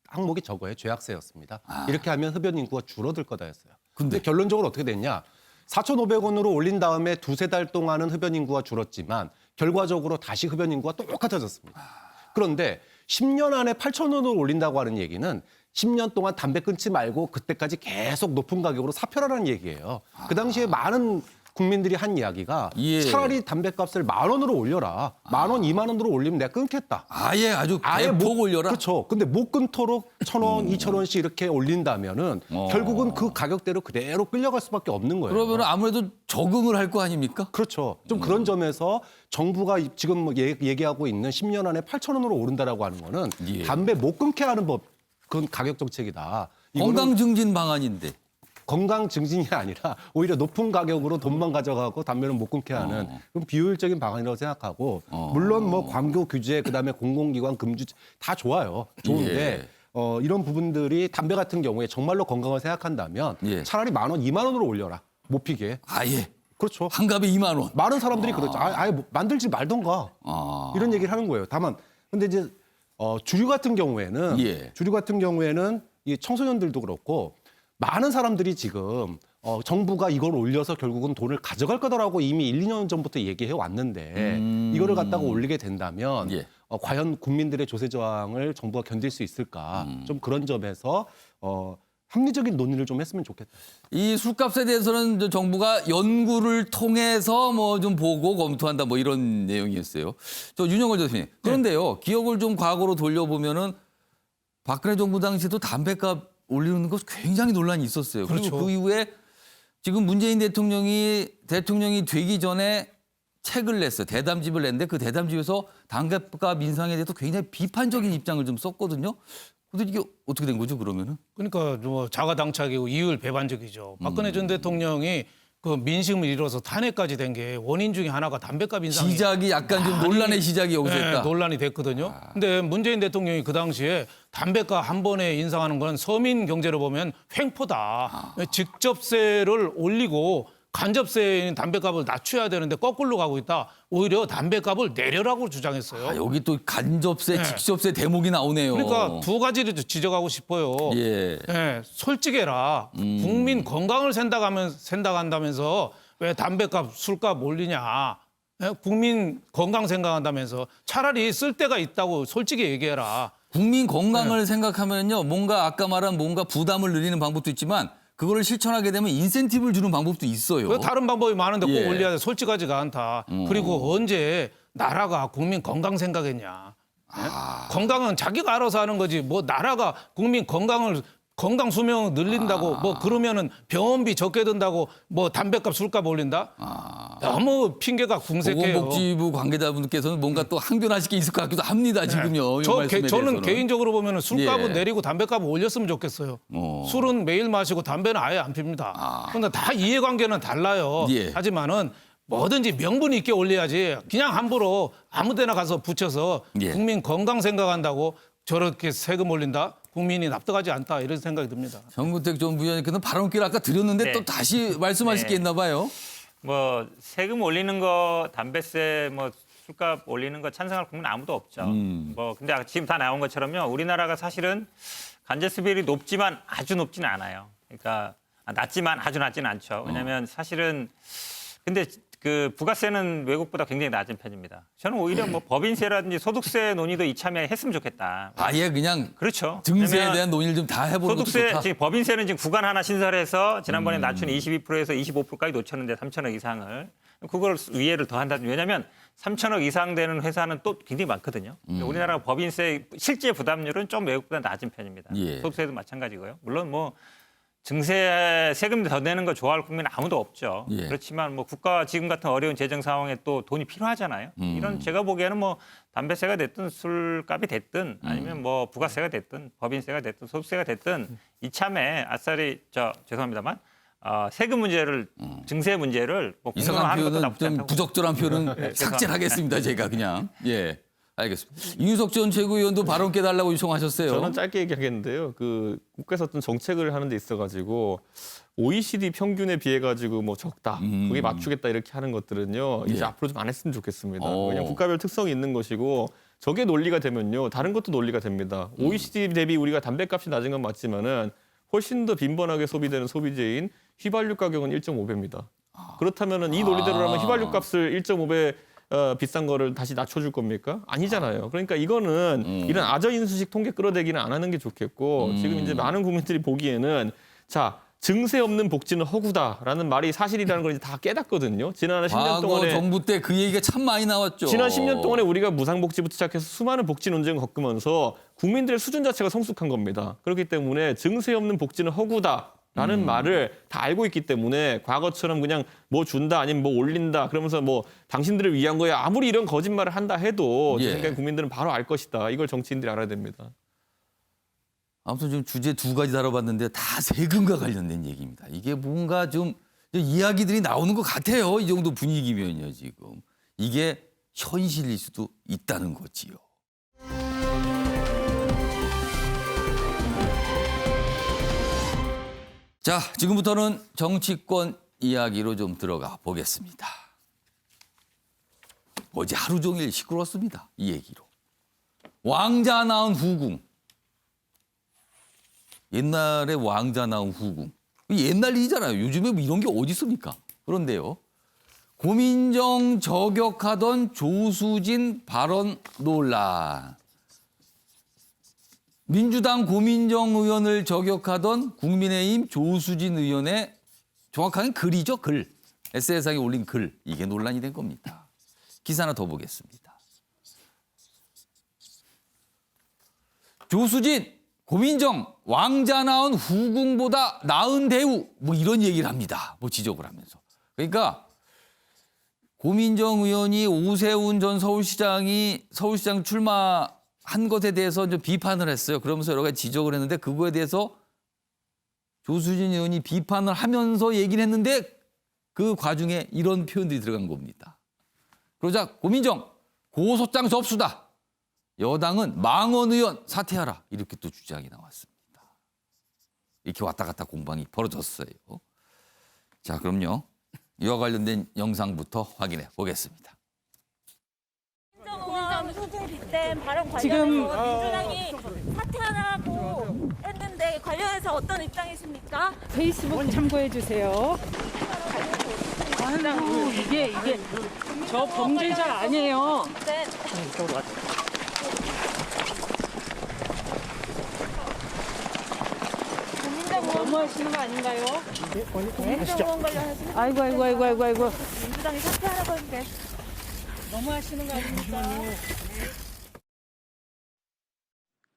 항목이 저거예요. 죄악세였습니다. 이렇게 하면 흡연 인구가 줄어들 거다 했어요. 근데 결론적으로 어떻게 됐냐? 4,500원으로 올린 다음에 두세 달 동안은 흡연 인구가 줄었지만 결과적으로 다시 흡연 인구가 똑같아졌습니다. 그런데 10년 안에 8,000원으로 올린다고 하는 얘기는 10년 동안 담배 끊지 말고 그때까지 계속 높은 가격으로 사표라는 얘기예요. 그 당시에 많은 국민들이 한 이야기가 예. 차라리 담배값을 10,000원으로 올려라. 10,000원, 20,000원으로 올리면 내가 끊겠다. 아예 아주 대폭 올려라. 그렇죠. 근데 못 끊도록 1,000원, 2,000원씩 이렇게 올린다면은 결국은 그 가격대로 그대로 끌려갈 수밖에 없는 거예요. 그러면 아무래도 적응을 할 거 아닙니까? 그렇죠. 좀 그런 점에서 정부가 지금 뭐 얘기하고 있는 10년 안에 8,000원으로 오른다라고 하는 거는 예. 담배 못 끊게 하는 법, 그건 가격 정책이다. 이거는 건강 증진 방안인데. 건강 증진이 아니라 오히려 높은 가격으로 돈만 가져가고 담배는 못 끊게 하는 그런 비효율적인 방안이라고 생각하고 물론 뭐 광고 규제 그다음에 공공기관 금주 다 좋아요. 좋은데 이런 부분들이 담배 같은 경우에 정말로 건강을 생각한다면 예. 차라리 10,000원, 20,000원으로 올려라. 못 피게. 아예 그렇죠. 한 갑에 2만 원. 많은 사람들이 그렇죠. 아예 만들지 말던가 이런 얘기를 하는 거예요. 다만 근데 이제 주류 같은 경우에는 예. 이 청소년들도 그렇고 많은 사람들이 지금 정부가 이걸 올려서 결국은 돈을 가져갈 거다라고 이미 1, 2년 전부터 얘기해 왔는데 이거를 갖다가 올리게 된다면 예. 과연 국민들의 조세 저항을 정부가 견딜 수 있을까? 좀 그런 점에서 합리적인 논의를 좀 했으면 좋겠다. 이 술값에 대해서는 이제 정부가 연구를 통해서 뭐 좀 보고 검토한다 뭐 이런 내용이었어요. 저 윤영걸 대표님. 그런데요. 기억을 좀 과거로 돌려보면은 박근혜 정부 당시에도 담배값 올리는 것 굉장히 논란이 있었어요. 그리고 그렇죠. 그 이후에 지금 문재인 대통령이 되기 전에 책을 냈어요. 대담집을 냈는데 그 대담집에서 담배값 인상에 대해서 굉장히 비판적인 입장을 좀 썼거든요. 근데 이게 어떻게 된 거죠, 그러면은? 그러니까 뭐 자가당착이고 이율 배반적이죠. 박근혜 전 대통령이 그 민심을 이뤄서 탄핵까지 된 게 원인 중에 하나가 담배값 인상이 시작이 약간 좀 논란의 시작이 여기서 네, 있다. 논란이 됐거든요. 근데 문재인 대통령이 그 당시에 담배값 한 번에 인상하는 건 서민 경제로 보면 횡포다. 직접세를 올리고 간접세인 담배값을 낮춰야 되는데 거꾸로 가고 있다. 오히려 담배값을 내려라고 주장했어요. 아, 여기 또 간접세, 네. 직접세 대목이 나오네요. 그러니까 두 가지를 지적하고 싶어요. 예. 예, 솔직해라. 국민 건강을 생각한다면서 왜 담배값, 술값 올리냐. 예? 국민 건강 생각한다면서 차라리 쓸 데가 있다고 솔직히 얘기해라. 국민 건강을 생각하면요, 뭔가 아까 말한 뭔가 부담을 늘리는 방법도 있지만 그거를 실천하게 되면 인센티브를 주는 방법도 있어요. 왜 다른 방법이 많은데 꼭 예. 올려야 돼? 솔직하지가 않다. 그리고 언제 나라가 국민 건강 생각했냐? 예? 건강은 자기가 알아서 하는 거지. 뭐 나라가 국민 건강 수명 늘린다고 뭐 그러면은 병원비 적게 든다고 뭐 담배값 술값 올린다? 너무 핑계가 궁색해요. 보건복지부 관계자분께서는 뭔가 또 항변하실 게 있을 것 같기도 합니다. 지금요. 이 말씀에 저는 대해서는. 개인적으로 보면은 술값은 예. 내리고 담배값은 올렸으면 좋겠어요. 술은 매일 마시고 담배는 아예 안 핍니다. 그런데 다 이해관계는 달라요. 예. 하지만은 뭐든지 명분 있게 올려야지 그냥 함부로 아무데나 가서 붙여서 예. 국민 건강 생각한다고 저렇게 세금 올린다? 국민이 납득하지 않다 이런 생각이 듭니다. 정근택 전 부위원님께서는 발언기를 아까 드렸는데 네. 또 다시 말씀하실 게 있나 봐요. 뭐 세금 올리는 거, 담배세, 뭐 술값 올리는 거 찬성할 국민 아무도 없죠. 뭐 근데 지금 다 나온 것처럼요. 우리나라가 사실은 간제 수비율이 높지만 아주 높지는 않아요. 그러니까 낮지만 아주 낮지는 않죠. 왜냐하면 사실은 근데 그 부가세는 외국보다 굉장히 낮은 편입니다. 저는 오히려 뭐 법인세라든지 소득세 논의도 이참에 했으면 좋겠다. 아예 그냥 그렇죠. 증세에 왜냐면 대한 논의를 좀 다 해보는 것도 소득세 좋다. 지금 법인세는 지금 구간 하나 신설해서 지난번에 낮춘 22%에서 25%까지 놓쳤는데 3천억 이상을 그걸 위에를 더 한다든지 왜냐하면 3천억 이상 되는 회사는 또 굉장히 많거든요. 우리나라 법인세 실제 부담률은 좀 외국보다 낮은 편입니다. 예. 소득세도 마찬가지고요. 물론 뭐 증세 세금 더 내는 거 좋아할 국민 아무도 없죠. 예. 그렇지만 뭐 국가가 지금 같은 어려운 재정 상황에 또 돈이 필요하잖아요. 이런 제가 보기에는 뭐 담배세가 됐든 술값이 됐든 아니면 뭐 부가세가 됐든 법인세가 됐든 소득세가 됐든 이참에 아싸리 죄송합니다만 세금 문제를 증세 문제를 뭐 국민으로 이상한 하는 것도 표현은 나쁘지 좀 않다고. 부적절한 표현은 삭제를 하겠습니다. 제가 그냥. 예. 알겠습니다. 이윤석 전 최고위원도 발언 깨달라고 요청하셨어요. 저는 짧게 얘기하겠는데요. 그 국가에서 어떤 정책을 하는 데 있어가지고 OECD 평균에 비해 가지고 뭐 적다, 그게 맞추겠다 이렇게 하는 것들은요. 이제 예. 앞으로 좀 안 했으면 좋겠습니다. 오. 왜냐하면 국가별 특성이 있는 것이고 저게 논리가 되면요, 다른 것도 논리가 됩니다. OECD 대비 우리가 담배값이 낮은 건 맞지만은 훨씬 더 빈번하게 소비되는 소비재인 휘발유 가격은 1.5배입니다. 그렇다면은 이 논리대로라면 휘발유 값을 1.5배 비싼 거를 다시 낮춰줄 겁니까? 아니잖아요. 그러니까 이거는 이런 아저인수식 통계 끌어대기는 안 하는 게 좋겠고 지금 이제 많은 국민들이 보기에는 자 증세 없는 복지는 허구다라는 말이 사실이라는 걸 이제 다 깨닫거든요. 지난 10년 과거 동안에 정부 때 그 얘기가 참 많이 나왔죠. 지난 10년 동안에 우리가 무상복지부터 시작해서 수많은 복지 논쟁을 겪으면서 국민들의 수준 자체가 성숙한 겁니다. 그렇기 때문에 증세 없는 복지는 허구다라는 말을 다 알고 있기 때문에 과거처럼 그냥 뭐 준다 아니면 뭐 올린다 그러면서 뭐 당신들을 위한 거야 아무리 이런 거짓말을 한다 해도 예. 제 생각에 국민들은 바로 알 것이다. 이걸 정치인들이 알아야 됩니다. 아무튼 지금 주제 두 가지 다뤄봤는데 다 세금과 관련된 얘기입니다. 이게 뭔가 좀 이야기들이 나오는 것 같아요. 이 정도 분위기면요 지금. 이게 현실일 수도 있다는 거지요. 자, 지금부터는 정치권 이야기로 좀 들어가 보겠습니다. 어제 하루 종일 시끄러웠습니다. 이 얘기로. 왕자 낳은 후궁. 옛날에 왕자 낳은 후궁. 옛날 일이잖아요. 요즘에 뭐 이런 게 어디 있습니까? 그런데요. 고민정 저격하던 조수진 발언 논란. 민주당 고민정 의원을 저격하던 국민의힘 조수진 의원의 정확하게 글이죠. 글. SNS상에 올린 글. 이게 논란이 된 겁니다. 기사 하나 더 보겠습니다. 조수진, 고민정, 왕자 낳은 후궁보다 나은 대우. 뭐 이런 얘기를 합니다. 뭐 지적을 하면서. 그러니까 고민정 의원이 오세훈 전 서울시장 출마한 것에 대해서 좀 비판을 했어요. 그러면서 여러 가지 지적을 했는데 그거에 대해서 조수진 의원이 비판을 하면서 얘기를 했는데 그 과중에 이런 표현들이 들어간 겁니다. 그러자 고민정 고소장 접수다. 여당은 망원 의원 사퇴하라. 이렇게 또 주장이 나왔습니다. 이렇게 왔다 갔다 공방이 벌어졌어요. 자, 그럼요. 이와 관련된 영상부터 확인해 보겠습니다. 고민정 후궁 빗댄 발언 관련해서 민주당이 사퇴하라고 했는데 관련해서 어떤 입장이십니까? 페이스북 참고해 주세요. 아이고 이게 저 범죄자 아니에요. 너무 하시는 거 아닌가요? 민주정원 관련해서 아이고. 민주당이 사퇴하라고 했는데 너무 하시는 거 아닙니까?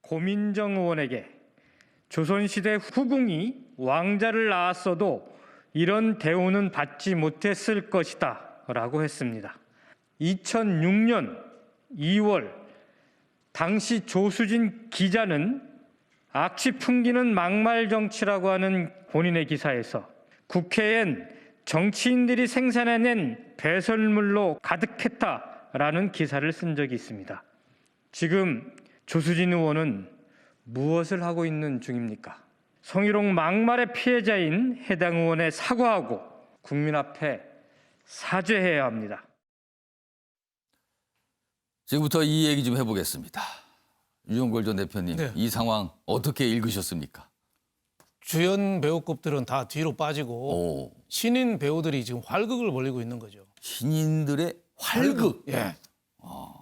고민정 의원에게 조선시대 후궁이 왕자를 낳았어도 이런 대우는 받지 못했을 것이다 라고 했습니다. 2006년 2월 당시 조수진 기자는 악취 풍기는 막말 정치라고 하는 본인의 기사에서 국회엔 정치인들이 생산해낸 배설물로 가득했다라는 기사를 쓴 적이 있습니다. 지금 조수진 의원은 무엇을 하고 있는 중입니까? 성희롱 막말의 피해자인 해당 의원에 사과하고 국민 앞에 사죄해야 합니다. 지금부터 이 얘기 좀 해보겠습니다. 유영걸 전 대표님, 네. 이 상황 어떻게 읽으셨습니까? 주연 배우급들은 다 뒤로 빠지고 오, 신인 배우들이 지금 활극을 벌이고 있는 거죠. 신인들의 활극. 예.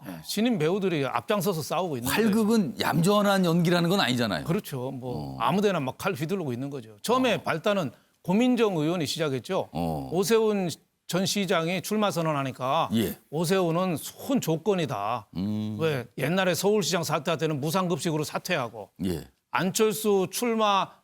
예, 신인 배우들이 앞장서서 싸우고 있는 거예요. 활극은 얌전한 연기라는 건 아니잖아요. 그렇죠. 뭐 아무데나 막 칼 휘두르고 있는 거죠. 처음에 발단은 고민정 의원이 시작했죠. 오세훈 전 시장이 출마 선언하니까 예. 오세훈은 손 조건이다. 왜 옛날에 서울시장 사퇴할 때는 무상급식으로 사퇴하고 예. 안철수 출마하면은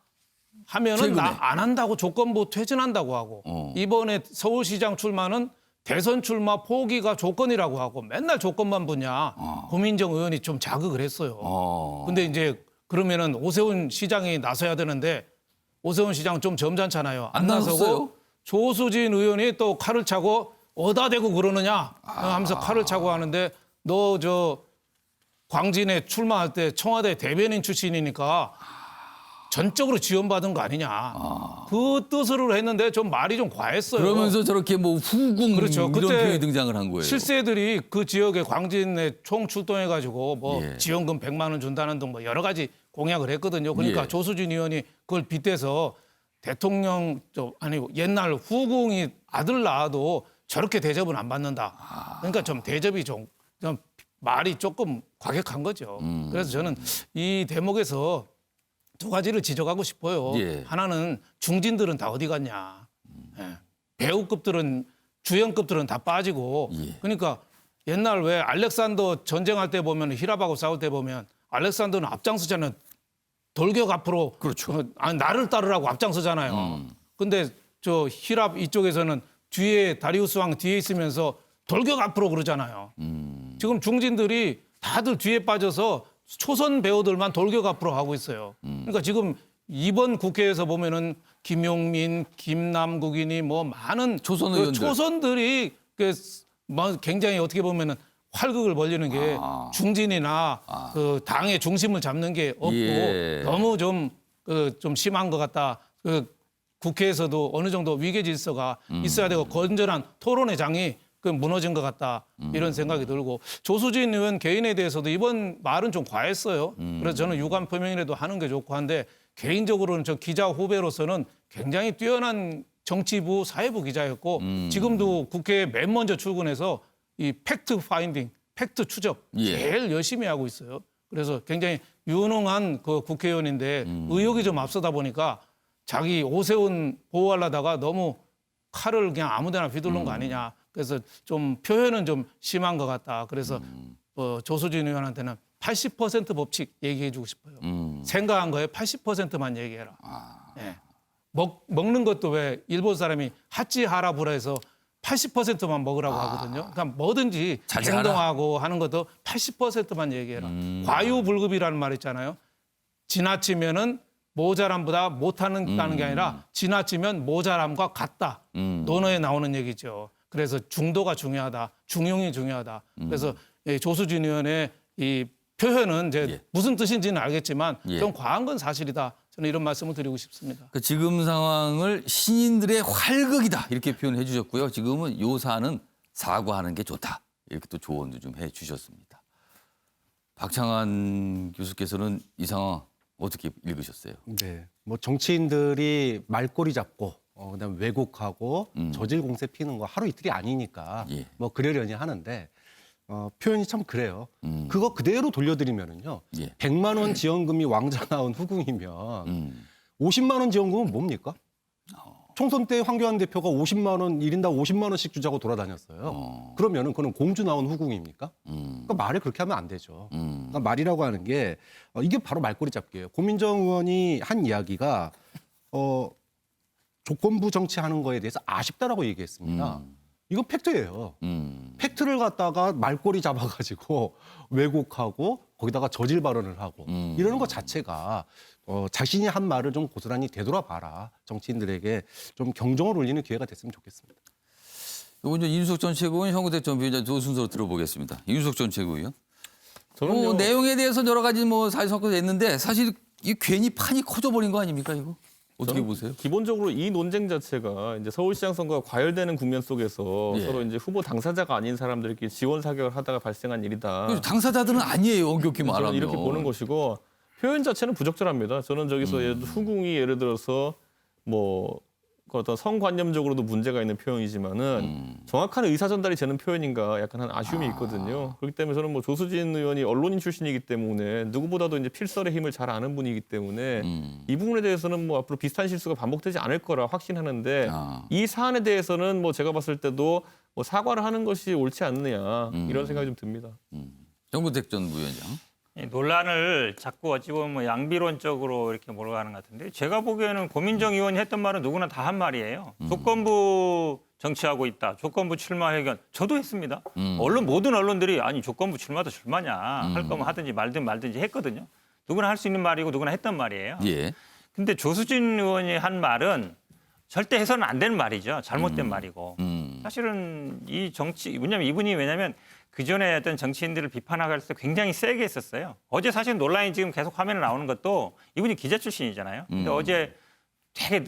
최근에. 나 안 한다고 조건부 퇴진한다고 하고 이번에 서울시장 출마는 대선 출마 포기가 조건이라고 하고 맨날 조건만 보냐. 고민정 의원이 좀 자극을 했어요. 근데 이제 그러면은 오세훈 시장이 나서야 되는데 오세훈 시장 좀 점잖잖아요. 안 나섰어요? 조수진 의원이 또 칼을 차고 어디다 대고 그러느냐 하면서 칼을 차고 하는데 너 저 광진에 출마할 때 청와대 대변인 출신이니까 전적으로 지원받은 거 아니냐. 그 뜻으로 했는데 좀 말이 좀 과했어요. 그러면서 저렇게 뭐 후궁 그렇죠. 이런 그때 표현이 등장을 한 거예요. 실세들이 그 지역에 광진에 총 출동해가지고 뭐 예. 지원금 100만 원 준다는 등 뭐 여러 가지 공약을 했거든요. 그러니까 예. 조수진 의원이 그걸 빗대서 대통령 아니 옛날 후궁이 아들 낳아도 저렇게 대접은 안 받는다. 그러니까 좀 대접이 좀 말이 조금 과격한 거죠. 그래서 저는 이 대목에서 두 가지를 지적하고 싶어요. 예. 하나는 중진들은 다 어디 갔냐. 예. 배우급들은 주연급들은 다 빠지고 예. 그러니까 옛날 왜 알렉산더 전쟁할 때 보면 히랍하고 싸울 때 보면 알렉산더는 앞장서잖아요. 돌격 앞으로 그렇죠. 나를 따르라고 앞장서잖아요. 근데 저 히랍 이쪽에서는 뒤에 다리우스 왕 뒤에 있으면서 돌격 앞으로 그러잖아요. 지금 중진들이 다들 뒤에 빠져서 초선 배우들만 돌격 앞으로 하고 있어요. 그러니까 지금 이번 국회에서 보면은 김용민, 김남국이니 뭐 많은 초선 그 의원들. 초선들이 뭐 굉장히 어떻게 보면은 활극을 벌리는 게 중진이나 그 당의 중심을 잡는 게 없고 예. 너무 좀 심한 것 같다. 국회에서도 어느 정도 위계 질서가 있어야 되고 건전한 토론의 장이 무너진 것 같다. 이런 생각이 들고 조수진 의원 개인에 대해서도 이번 말은 좀 과했어요. 그래서 저는 유감 표명이라도 하는 게 좋고 한데 개인적으로는 저 기자 후배로서는 굉장히 뛰어난 정치부 사회부 기자였고 지금도 국회에 맨 먼저 출근해서 이 팩트 파인딩, 팩트 추적 예. 제일 열심히 하고 있어요. 그래서 굉장히 유능한 그 국회의원인데 의욕이 좀 앞서다 보니까 자기 오세훈 보호하려다가 너무 칼을 그냥 아무데나 휘두른 거 아니냐. 그래서 좀 표현은 좀 심한 것 같다. 그래서 조수진 의원한테는 80% 법칙 얘기해 주고 싶어요. 생각한 거에 80%만 얘기해라. 예. 먹는 것도 왜 일본 사람이 하치하라부라 해서 80%만 먹으라고 하거든요. 그러니까 뭐든지 자제하라. 행동하고 하는 것도 80%만 얘기해라. 과유불급이라는 말 있잖아요. 지나치면은 모자람보다 못하는 게 아니라 지나치면 모자람과 같다. 논어에 나오는 얘기죠. 그래서 중도가 중요하다. 중용이 중요하다. 그래서 조수진 의원의 이 표현은 이제 예. 무슨 뜻인지는 알겠지만 예. 좀 과한 건 사실이다. 저는 이런 말씀을 드리고 싶습니다. 그 지금 상황을 신인들의 활극이다 이렇게 표현해 주셨고요. 지금은 요사는 사과하는 게 좋다. 이렇게 또 조언도 좀 해 주셨습니다. 박창한 교수께서는 이 상황 어떻게 읽으셨어요? 네, 뭐 정치인들이 말꼬리 잡고 그다음에 왜곡하고 저질 공세 피는 거 하루 이틀이 아니니까 예. 뭐 그러려니 하는데 표현이 참 그래요. 그거 그대로 돌려드리면은요. 예. 100만 원 지원금이 왕자 나온 후궁이면 50만 원 지원금은 뭡니까? 총선 때 황교안 대표가 50만 원 1인당 50만 원씩 주자고 돌아다녔어요. 그러면은 그건 공주 나온 후궁입니까? 그러니까 말을 그렇게 하면 안 되죠. 그러니까 말이라고 하는 게 이게 바로 말꼬리 잡기예요. 고민정 의원이 한 이야기가 조건부 정치하는 거에 대해서 아쉽다라고 얘기했습니다. 이건 팩트예요. 팩트를 갖다가 말꼬리 잡아가지고 왜곡하고 거기다가 저질 발언을 하고 이러는 것 자체가 자신이 한 말을 좀 고스란히 되돌아봐라. 정치인들에게 좀 경종을 울리는 기회가 됐으면 좋겠습니다. 이건 이제 이준석 전 최고위원, 현구택 전 비대위원장 두 순서로 들어보겠습니다. 이준석 전 최고위원. 저는요. 내용에 대해서 여러 가지 뭐 사실 섞어서 했는데 사실 이 괜히 판이 커져버린 거 아닙니까 이거? 어떻게 보세요? 기본적으로 이 논쟁 자체가 이제 서울시장 선거가 과열되는 국면 속에서 예. 서로 이제 후보 당사자가 아닌 사람들끼리 지원 사격을 하다가 발생한 일이다. 그래서 당사자들은 아니에요. 엄격히 말하면. 저는 이렇게 보는 것이고 표현 자체는 부적절합니다. 저는 저기서 후궁이 예를 들어서 뭐 어떤 성관념적으로도 문제가 있는 표현이지만은 정확한 의사 전달이 되는 표현인가 약간 한 아쉬움이 있거든요. 그렇기 때문에 저는 뭐 조수진 의원이 언론인 출신이기 때문에 누구보다도 이제 필설의 힘을 잘 아는 분이기 때문에 이 부분에 대해서는 뭐 앞으로 비슷한 실수가 반복되지 않을 거라 확신하는데 이 사안에 대해서는 뭐 제가 봤을 때도 뭐 사과를 하는 것이 옳지 않느냐 이런 생각이 좀 듭니다. 정구택 전 부위원장. 이 논란을 자꾸 어찌 보면 뭐 양비론적으로 이렇게 몰아가는 것 같은데 제가 보기에는 고민정 의원이 했던 말은 누구나 다 한 말이에요. 조건부 정치하고 있다. 조건부 출마 회견. 저도 했습니다. 모든 언론들이 아니 조건부 출마도 출마냐. 할 거면 하든지 말든지 했거든요. 누구나 할 수 있는 말이고 누구나 했던 말이에요. 예. 근데 조수진 의원이 한 말은 절대 해서는 안 되는 말이죠. 잘못된 말이고. 사실은 이 정치, 왜냐면 그전에 어떤 정치인들을 비판할 때 굉장히 세게 했었어요. 어제 사실 논란이 지금 계속 화면에 나오는 것도 이분이 기자 출신이잖아요. 근데 어제 되게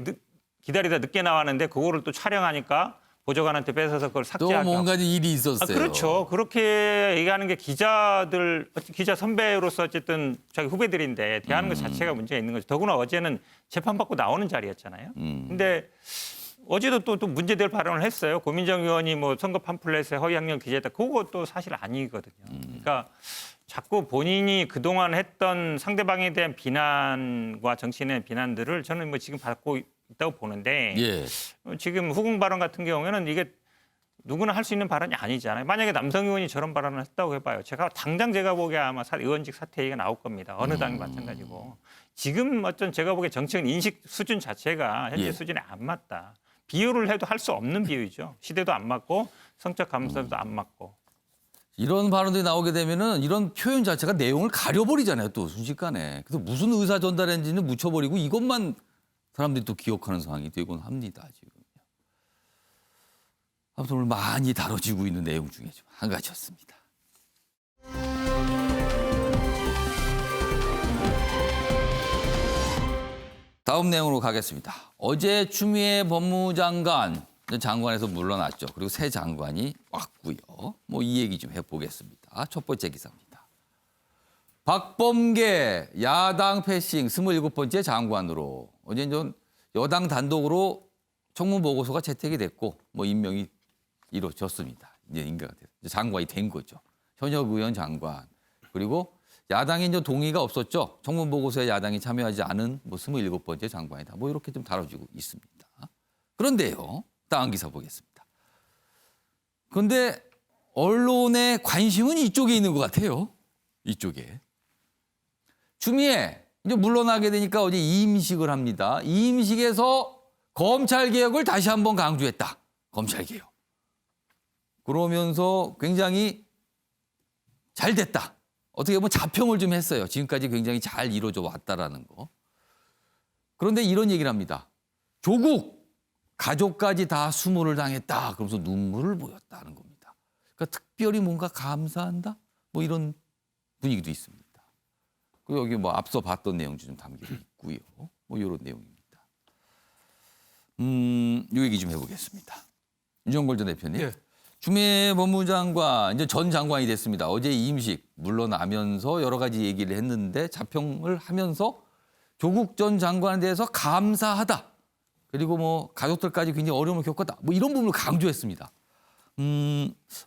기다리다 늦게 나왔는데 그거를 또 촬영하니까 보좌관한테 뺏어서 그걸 또 삭제하고. 뭔가 일이 있었어요. 그렇죠. 그렇게 얘기하는 게 기자 선배로서 어쨌든 자기 후배들인데 대하는 것 자체가 문제가 있는 거죠. 더구나 어제는 재판받고 나오는 자리였잖아요. 근데 어제도 또 문제될 발언을 했어요. 고민정 의원이 뭐 선거 팜플렛에 허위학력 기재했다. 그것도 사실 아니거든요. 그러니까 자꾸 본인이 그동안 했던 상대방에 대한 비난과 정치인의 비난들을 저는 뭐 지금 받고 있다고 보는데 예. 지금 후궁 발언 같은 경우에는 이게 누구나 할 수 있는 발언이 아니잖아요. 만약에 남성 의원이 저런 발언을 했다고 해봐요. 당장 제가 보기에 아마 의원직 사퇴 얘기가 나올 겁니다. 어느 당이 마찬가지고. 지금 어떤 제가 보기에 정치인 인식 수준 자체가 현재 예. 수준에 안 맞다. 비유를 해도 할 수 없는 비유죠. 시대도 안 맞고 성적 감사도 안 맞고. 이런 발언들이 나오게 되면은 이런 표현 자체가 내용을 가려버리잖아요. 또 순식간에. 그래서 무슨 의사 전달했는지는 묻혀버리고 이것만 사람들이 또 기억하는 상황이 되곤 합니다. 지금. 아무튼 오늘 많이 다뤄지고 있는 내용 중에 좀 한 가지였습니다. 다음 내용으로 가겠습니다. 어제 추미애 법무장관 장관에서 물러났죠. 그리고 새 장관이 왔고요. 뭐 이 얘기 좀 해보겠습니다. 첫 번째 기사입니다. 박범계 야당 패싱 27번째 장관으로 어제 좀 여당 단독으로 청문 보고서가 채택이 됐고 뭐 임명이 이루어졌습니다. 이제 인가가 돼서 장관이 된 거죠. 현역 의원 장관 그리고 야당의 이제 동의가 없었죠. 청문 보고서에 야당이 참여하지 않은 뭐 27번째 장관이다. 뭐 이렇게 좀 다뤄지고 있습니다. 그런데요. 다음 기사 보겠습니다. 그런데 언론의 관심은 이쪽에 있는 것 같아요. 이쪽에. 추미애 이제 물러나게 되니까 어제 임식을 합니다. 임식에서 검찰개혁을 다시 한번 강조했다. 검찰개혁. 그러면서 굉장히 잘 됐다. 어떻게 보면 자평을 좀 했어요. 지금까지 굉장히 잘 이루어져 왔다라는 거. 그런데 이런 얘기를 합니다. 조국 가족까지 다 수모를 당했다. 그러면서 눈물을 보였다는 겁니다. 그러니까 특별히 뭔가 감사한다. 뭐 이런 분위기도 있습니다. 그리고 여기 뭐 앞서 봤던 내용도 좀 담겨 있고요. 뭐 이런 내용입니다. 이 얘기 좀 해보겠습니다. 윤정걸 전 대표님. 예. 추미애 법무장관 이제 전 장관이 됐습니다. 어제 임식 물러나면서 여러 가지 얘기를 했는데 자평을 하면서 조국 전 장관에 대해서 감사하다. 그리고 뭐 가족들까지 굉장히 어려움을 겪었다. 뭐 이런 부분을 강조했습니다.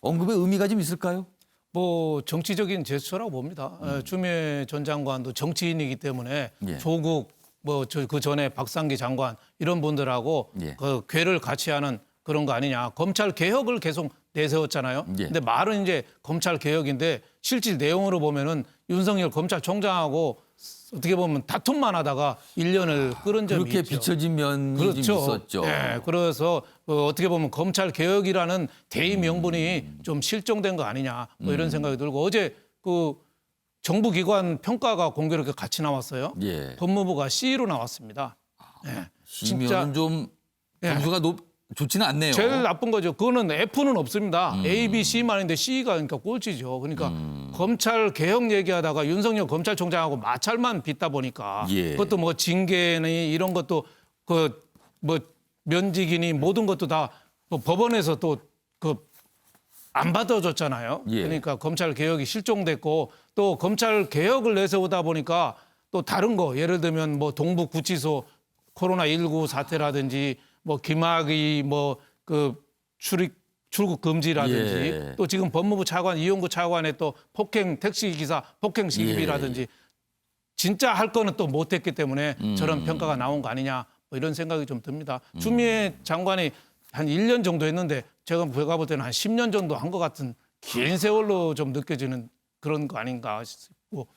언급의 의미가 좀 있을까요? 뭐 정치적인 제스처라고 봅니다. 추미애 전 장관도 정치인이기 때문에 예. 조국 뭐 그 전에 박상기 장관 이런 분들하고 예. 그 궤를 같이 하는 그런 거 아니냐. 검찰 개혁을 계속 내세웠잖아요. 예. 근데 말은 이제 검찰 개혁인데 실질 내용으로 보면은 윤석열 검찰총장하고 어떻게 보면 다툼만 하다가 1년을 끌은 점이 그렇게 있죠. 비춰진 면이 그렇죠. 좀 있었죠. 네, 그래서 어떻게 보면 검찰 개혁이라는 대의 명분이 좀 실종된 거 아니냐 뭐 이런 생각이 들고 어제 그 정부기관 평가가 공교롭게 같이 나왔어요. 예. 법무부가 C로 나왔습니다. 네. C면은 좀 예. 점수가 좋지는 않네요. 제일 나쁜 거죠. 그거는 F는 없습니다. A, B, C만 있는데 C가 그러니까 꼴찌죠. 그러니까 검찰 개혁 얘기하다가 윤석열 검찰총장하고 마찰만 빚다 보니까 예. 그것도 뭐 징계니 이런 것도 그 뭐 면직이니 모든 것도 다 뭐 법원에서 또 그 안 받아줬잖아요. 예. 그러니까 검찰 개혁이 실종됐고 또 검찰 개혁을 내세우다 보니까 또 다른 거 예를 들면 뭐 동부구치소 코로나19 사태라든지 뭐 김학의 뭐 그 출국 금지라든지 예. 또 지금 법무부 차관 이용구 차관의 또 폭행 택시 기사 폭행 시비라든지 진짜 할 거는 또 못했기 때문에 저런 평가가 나온 거 아니냐 뭐 이런 생각이 좀 듭니다. 추미애 장관이 한 1년 정도 했는데 제가 볼 때는 한 10년 정도 한 것 같은 긴 세월로 좀 느껴지는 그런 거 아닌가 싶고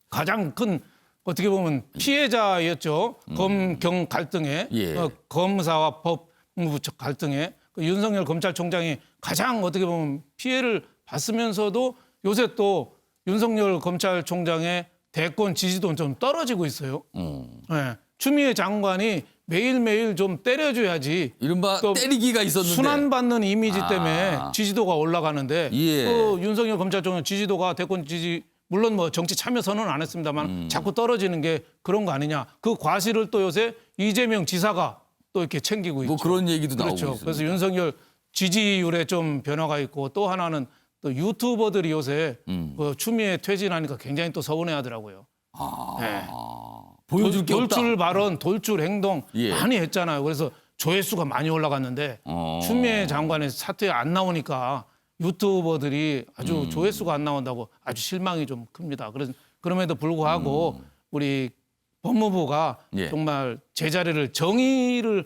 가장 큰 어떻게 보면 피해자였죠. 검경 갈등에 예. 검사와 법무부 갈등에 그 윤석열 검찰총장이 가장 어떻게 보면 피해를 봤으면서도 요새 또 윤석열 검찰총장의 대권 지지도는 좀 떨어지고 있어요. 네. 추미애 장관이 매일매일 좀 때려줘야지. 이른바 또 때리기가 있었는데. 순환받는 이미지 때문에 지지도가 올라가는데 예. 또 윤석열 검찰총장 지지도가 대권 지지 물론 뭐 정치 참여 선언은 안 했습니다만 자꾸 떨어지는 게 그런 거 아니냐. 그 과실을 또 요새 이재명 지사가 또 이렇게 챙기고 있죠. 뭐 그런 얘기도 나오고 그렇죠. 있습니다. 그래서 윤석열 지지율에 좀 변화가 있고 또 하나는 또 유튜버들이 요새 그 추미애 퇴진하니까 굉장히 또 서운해하더라고요. 네. 보여줄 게 없다. 돌출 발언, 돌출 행동 예. 많이 했잖아요. 그래서 조회수가 많이 올라갔는데 추미애 장관의 사퇴 안 나오니까 유튜버들이 아주 조회수가 안 나온다고 아주 실망이 좀 큽니다. 그럼에도 불구하고 우리 법무부가 예. 정말 제자리를 정의를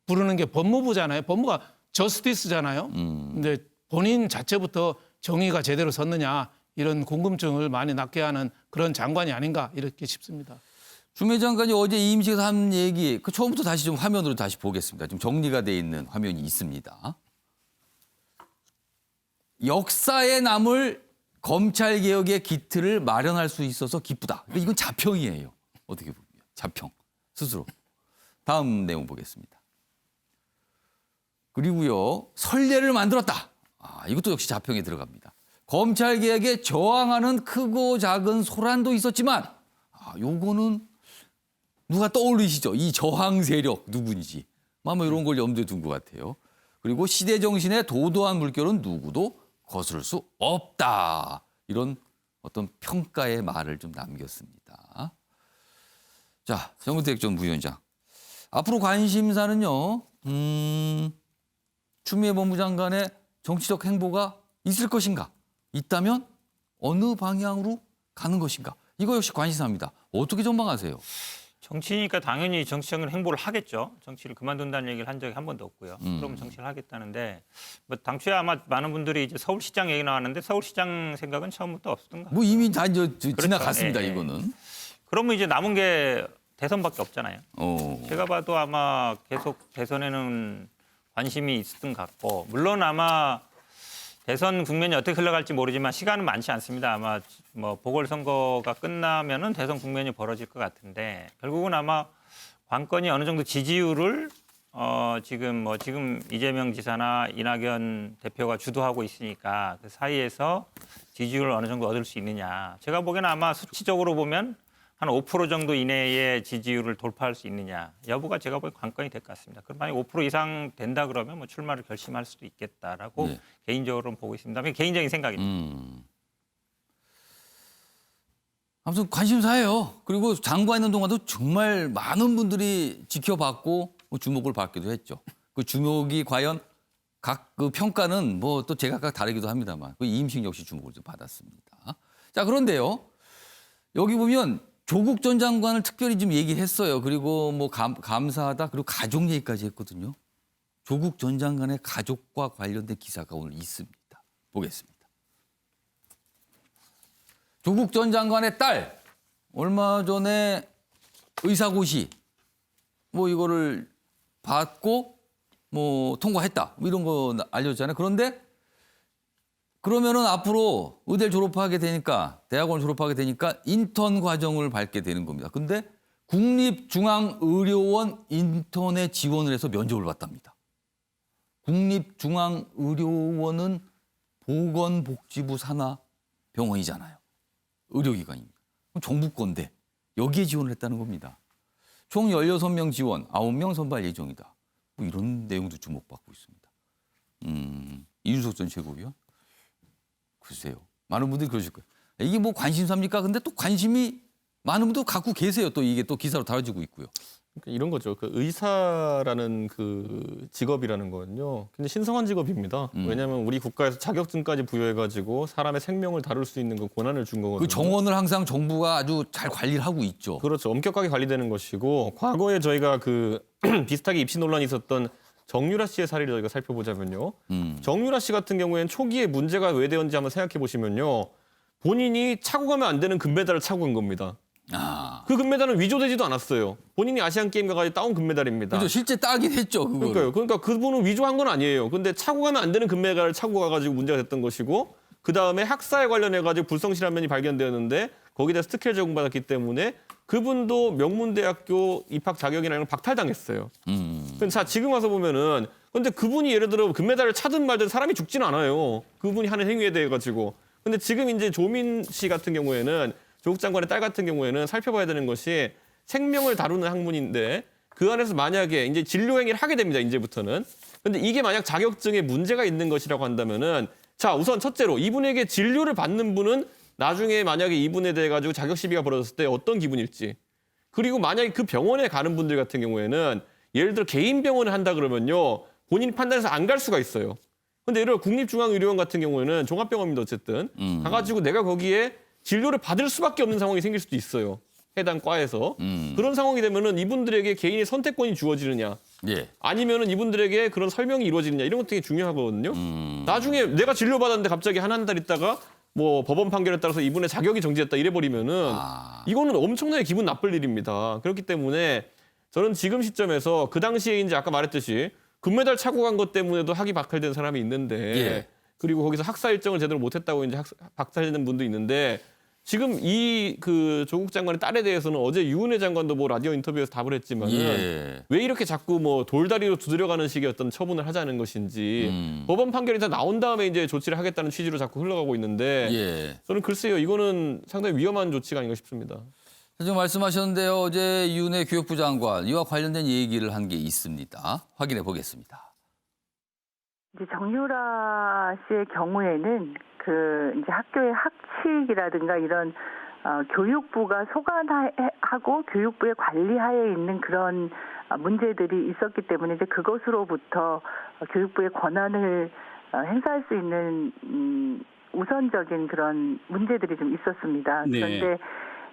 부르는 게 법무부잖아요. 법무가 저스티스잖아요. 근데 본인 자체부터 정의가 제대로 섰느냐 이런 궁금증을 많이 낳게 하는 그런 장관이 아닌가 이렇게 싶습니다. 추미애 장관이 어제 임시에서 한 얘기 그 처음부터 다시 좀 화면으로 다시 보겠습니다. 좀 정리가 돼 있는 화면이 있습니다. 역사에 남을 검찰 개혁의 기틀을 마련할 수 있어서 기쁘다. 그러니까 이건 자평이에요. 어떻게 보면 자평 스스로. 다음 내용 보겠습니다. 그리고요 선례를 만들었다. 이것도 역시 자평에 들어갑니다. 검찰 개혁에 저항하는 크고 작은 소란도 있었지만 요거는 누가 떠올리시죠? 이 저항 세력 누구인지. 아마 이런 걸 염두에 둔 것 같아요. 그리고 시대 정신의 도도한 물결은 누구도 거스를 수 없다. 이런 어떤 평가의 말을 좀 남겼습니다. 자, 정근택 전 부위원장. 앞으로 관심사는요. 추미애 법무장관의 정치적 행보가 있을 것인가? 있다면 어느 방향으로 가는 것인가? 이거 역시 관심사입니다. 어떻게 전망하세요? 정치니까 당연히 정치적인 행보를 하겠죠. 정치를 그만둔다는 얘기를 한 적이 한 번도 없고요. 그러면 정치를 하겠다는데 뭐 당초에 아마 많은 분들이 이제 서울시장 얘기 나왔는데 서울시장 생각은 처음부터 없었던 것 같아요. 뭐 이미 다 이제 지나갔습니다. 예, 예. 이거는. 그러면 이제 남은 게 대선밖에 없잖아요. 어. 제가 봐도 아마 계속 대선에는 관심이 있었던 것 같고 물론 아마 대선 국면이 어떻게 흘러갈지 모르지만 시간은 많지 않습니다. 아마 뭐 보궐선거가 끝나면은 대선 국면이 벌어질 것 같은데 결국은 아마 관건이 어느 정도 지지율을 지금 이재명 지사나 이낙연 대표가 주도하고 있으니까 그 사이에서 지지율을 어느 정도 얻을 수 있느냐. 제가 보기에는 아마 수치적으로 보면 한 5% 정도 이내의 지지율을 돌파할 수 있느냐 여부가 제가 보기엔 관건이 될 것 같습니다. 그럼 만약 5% 이상 된다 그러면 뭐 출마를 결심할 수도 있겠다라고 네. 개인적으로는 보고 있습니다. 개인적인 생각입니다. 아무튼 관심사예요. 그리고 장관 있는 동안도 정말 많은 분들이 지켜봤고 뭐 주목을 받기도 했죠. 그 주목이 과연 각 그 평가는 뭐 또 제각각 다르기도 합니다만 그 이임식 역시 주목을 좀 받았습니다. 자, 그런데요. 여기 보면 조국 전 장관을 특별히 좀 얘기를 했어요. 그리고 뭐 감사하다 그리고 가족 얘기까지 했거든요. 조국 전 장관의 가족과 관련된 기사가 오늘 있습니다. 보겠습니다. 조국 전 장관의 딸 얼마 전에 의사고시 뭐 이거를 받고 뭐 통과했다 뭐 이런 거 알려졌잖아요. 그런데 그러면은 앞으로 의대를 졸업하게 되니까 대학원을 졸업하게 되니까 인턴 과정을 밟게 되는 겁니다. 근데 국립중앙의료원 인턴에 지원을 해서 면접을 봤답니다. 국립중앙의료원은 보건복지부 산하 병원이잖아요. 의료기관입니다. 그럼 정부 건데 여기에 지원을 했다는 겁니다. 총 16명 지원, 9명 선발 예정이다. 뭐 이런 내용도 주목받고 있습니다. 이준석 전 최고위원? 글쎄요. 많은 분들이 그러실 거예요. 이게 뭐 관심사입니까? 근데 또 관심이 많은 분도 갖고 계세요. 또 이게 또 기사로 다뤄지고 있고요. 그러니까 이런 거죠. 그 의사라는 그 직업이라는 거는요. 굉장히 신성한 직업입니다. 왜냐하면 우리 국가에서 자격증까지 부여해가지고 사람의 생명을 다룰 수 있는 그 권한을 준 거거든요. 그 정원을 항상 정부가 아주 잘 관리를 하고 있죠. 그렇죠. 엄격하게 관리되는 것이고 과거에 저희가 그 비슷하게 입시 논란이 있었던 정유라 씨의 사례를 저희가 살펴보자면요. 정유라 씨 같은 경우에는 초기에 문제가 왜 되었는지 한번 생각해 보시면요. 본인이 차고 가면 안 되는 금메달을 차고 간 겁니다. 그 금메달은 위조되지도 않았어요. 본인이 아시안 게임 가가지고 따온 금메달입니다. 그렇죠. 실제 따긴 했죠. 그거를. 그러니까요. 그러니까 그분은 위조한 건 아니에요. 근데 차고 가면 안 되는 금메달을 차고 가가지고 문제가 됐던 것이고 그 다음에 학사에 관련해가지고 불성실한 면이 발견되었는데 거기다 스티커를 제공받았기 때문에 그분도 명문대학교 입학 자격이라는 걸 박탈당했어요. 근데 자 지금 와서 보면은 근데 그분이 예를 들어 금메달을 차든 말든 사람이 죽지는 않아요. 그분이 하는 행위에 대해 가지고. 근데 지금 이제 조민 씨 같은 경우에는 조국 장관의 딸 같은 경우에는 살펴봐야 되는 것이 생명을 다루는 학문인데 그 안에서 만약에 이제 진료 행위를 하게 됩니다. 이제부터는. 근데 이게 만약 자격증에 문제가 있는 것이라고 한다면은 자 우선 첫째로 이분에게 진료를 받는 분은 나중에 만약에 이분에 대해 가지고 자격 시비가 벌어졌을 때 어떤 기분일지. 그리고 만약에 그 병원에 가는 분들 같은 경우에는 예를 들어 개인 병원을 한다 그러면요. 본인이 판단해서 안 갈 수가 있어요. 근데 예를 들어 국립중앙의료원 같은 경우에는 종합병원입니다. 어쨌든. 가가지고 내가 거기에 진료를 받을 수밖에 없는 상황이 생길 수도 있어요. 해당 과에서. 그런 상황이 되면은 이분들에게 개인의 선택권이 주어지느냐. 예. 아니면은 이분들에게 그런 설명이 이루어지느냐. 이런 것도 되게 중요하거든요. 나중에 내가 진료받았는데 갑자기 한 달 있다가 뭐 법원 판결에 따라서 이분의 자격이 정지됐다 이래버리면은 이거는 엄청나게 기분 나쁠 일입니다. 그렇기 때문에 저는 지금 시점에서 그 당시에 이제 아까 말했듯이 금메달 차고 간 것 때문에도 학위 박탈된 사람이 있는데 예. 그리고 거기서 학사 일정을 제대로 못했다고 이제 박탈된 분도 있는데 지금 이 그 조국 장관의 딸에 대해서는 어제 유은혜 장관도 뭐 라디오 인터뷰에서 답을 했지만은 예. 왜 이렇게 자꾸 뭐 돌다리로 두드려가는 식의 어떤 처분을 하자는 것인지 법원 판결이 다 나온 다음에 이제 조치를 하겠다는 취지로 자꾸 흘러가고 있는데 예. 저는 글쎄요 이거는 상당히 위험한 조치가 아닌가 싶습니다. 지금 말씀하셨는데요. 어제 윤해 교육부 장관 이와 관련된 얘기를 한 게 있습니다. 확인해 보겠습니다. 이제 정유라 씨의 경우에는 그 이제 학교의 학칙이라든가 이런 교육부가 소관하고 교육부의 관리하에 있는 그런 문제들이 있었기 때문에 이제 그것으로부터 교육부의 권한을 행사할 수 있는 우선적인 그런 문제들이 좀 있었습니다. 네. 그런데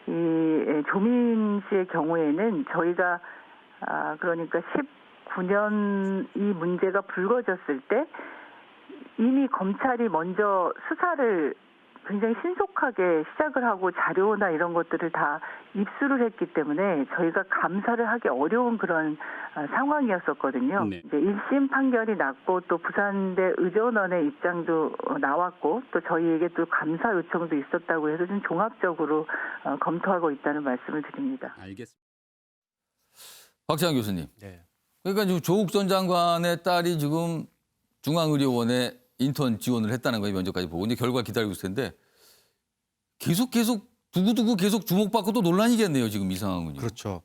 이 조민 씨의 경우에는 저희가 그러니까 19년 이 문제가 불거졌을 때 이미 검찰이 먼저 수사를 굉장히 신속하게 시작을 하고 자료나 이런 것들을 다 입수를 했기 때문에 저희가 감사를 하기 어려운 그런 상황이었었거든요. 네. 이제 1심 판결이 났고 또 부산대 의전원의 입장도 나왔고 또 저희에게 또 감사 요청도 있었다고 해서 좀 종합적으로 검토하고 있다는 말씀을 드립니다. 알겠습니다. 박지한 교수님. 네. 그러니까 지금 조국 전 장관의 딸이 지금 중앙의료원에 인턴 지원을 했다는 거예요. 면접까지 보고. 이제 결과 기다리고 있을 텐데 계속 두고두고 계속 주목받고 또 논란이겠네요. 지금 이 상황은요. 그렇죠.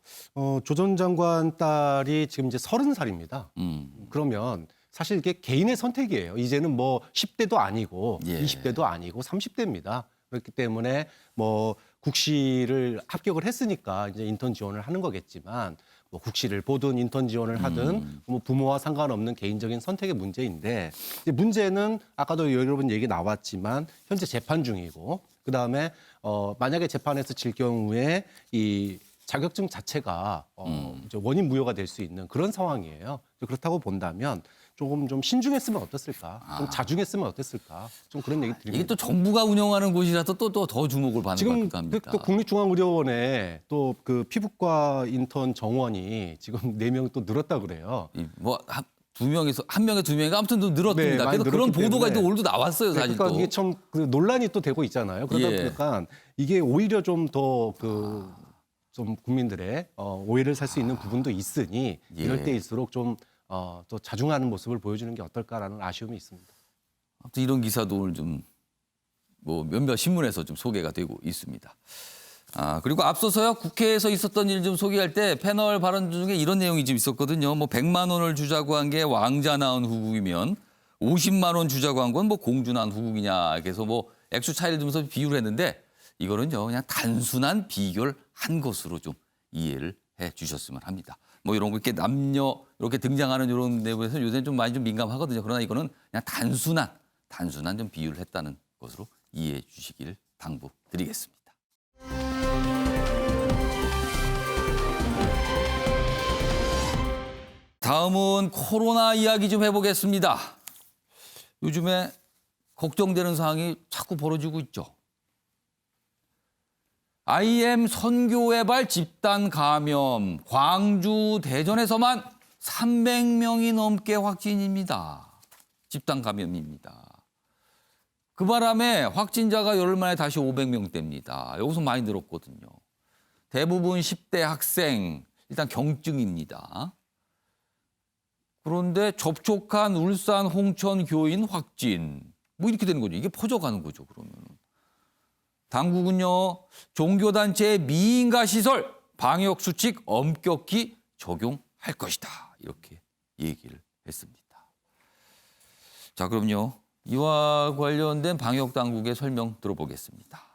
조 전 장관 딸이 지금 이제 30살입니다. 그러면 사실 이게 개인의 선택이에요. 이제는 뭐 10대도 아니고 예. 20대도 아니고 30대입니다. 그렇기 때문에 뭐 국시를 합격을 했으니까 이제 인턴 지원을 하는 거겠지만 뭐 국시를 보든 인턴 지원을 하든 뭐 부모와 상관없는 개인적인 선택의 문제인데 이제 문제는 아까도 여러 번 얘기 나왔지만 현재 재판 중이고 그다음에 만약에 재판에서 질 경우에 이 자격증 자체가 이제 원인 무효가 될 수 있는 그런 상황이에요. 그렇다고 본다면 조금 좀 신중했으면 어땠을까? 좀 자중했으면 어땠을까? 좀 그런 얘기 드립니다. 이게 또 정부가 운영하는 곳이라서 또 더 주목을 받는 지금 것 같습니다. 또 국립중앙의료원에 또 그 피부과 인턴 정원이 지금 4명 또 늘었다 그래요. 두 명에서 한 명에 두 명이 아무튼 좀 늘었습니다. 많이 그래서 그런 늘었기 보도가 때문에. 또 오늘도 나왔어요, 사실 그러니까 또. 이게 참 그 논란이 또 되고 있잖아요. 그러다 예. 보니까 이게 오히려 좀 더 좀 국민들의 오해를 살 수 있는 부분도 있으니 이럴 예. 때일수록 좀 또 자중하는 모습을 보여주는 게 어떨까라는 아쉬움이 있습니다. 아무튼 이런 기사도 오늘 좀 뭐 몇몇 신문에서 좀 소개가 되고 있습니다. 그리고 앞서서요 국회에서 있었던 일 좀 소개할 때 패널 발언 중에 이런 내용이 좀 있었거든요. 뭐 100만 원을 주자고 한 게 왕자 낳은 후국이면 50만 원 주자고 한 건 뭐 공주 낳은 후국이냐. 그래서 뭐 액수 차이를 두면서 비유를 했는데 이거는요 그냥 단순한 비교를 한 것으로 좀 이해를 해 주셨으면 합니다. 뭐 이런 거 이렇게 남녀 이렇게 등장하는 이런 내부에서 요새는 좀 많이 좀 민감하거든요. 그러나 이거는 그냥 단순한 좀 비유를 했다는 것으로 이해해 주시길 당부드리겠습니다. 다음은 코로나 이야기 좀 해보겠습니다. 요즘에 걱정되는 사항이 자꾸 벌어지고 있죠. IM 선교외발 집단 감염, 광주, 대전에서만 300명이 넘게 확진입니다. 집단 감염입니다. 그 바람에 확진자가 열흘 만에 다시 500명대입니다. 여기서 많이 늘었거든요. 대부분 10대 학생, 일단 경증입니다. 그런데 접촉한 울산 홍천 교인 확진, 뭐 이렇게 되는 거죠. 이게 퍼져가는 거죠, 그러면. 당국은요, 종교단체의 미인가 시설, 방역수칙 엄격히 적용할 것이다. 이렇게 얘기를 했습니다. 자, 그럼요. 이와 관련된 방역당국의 설명 들어보겠습니다.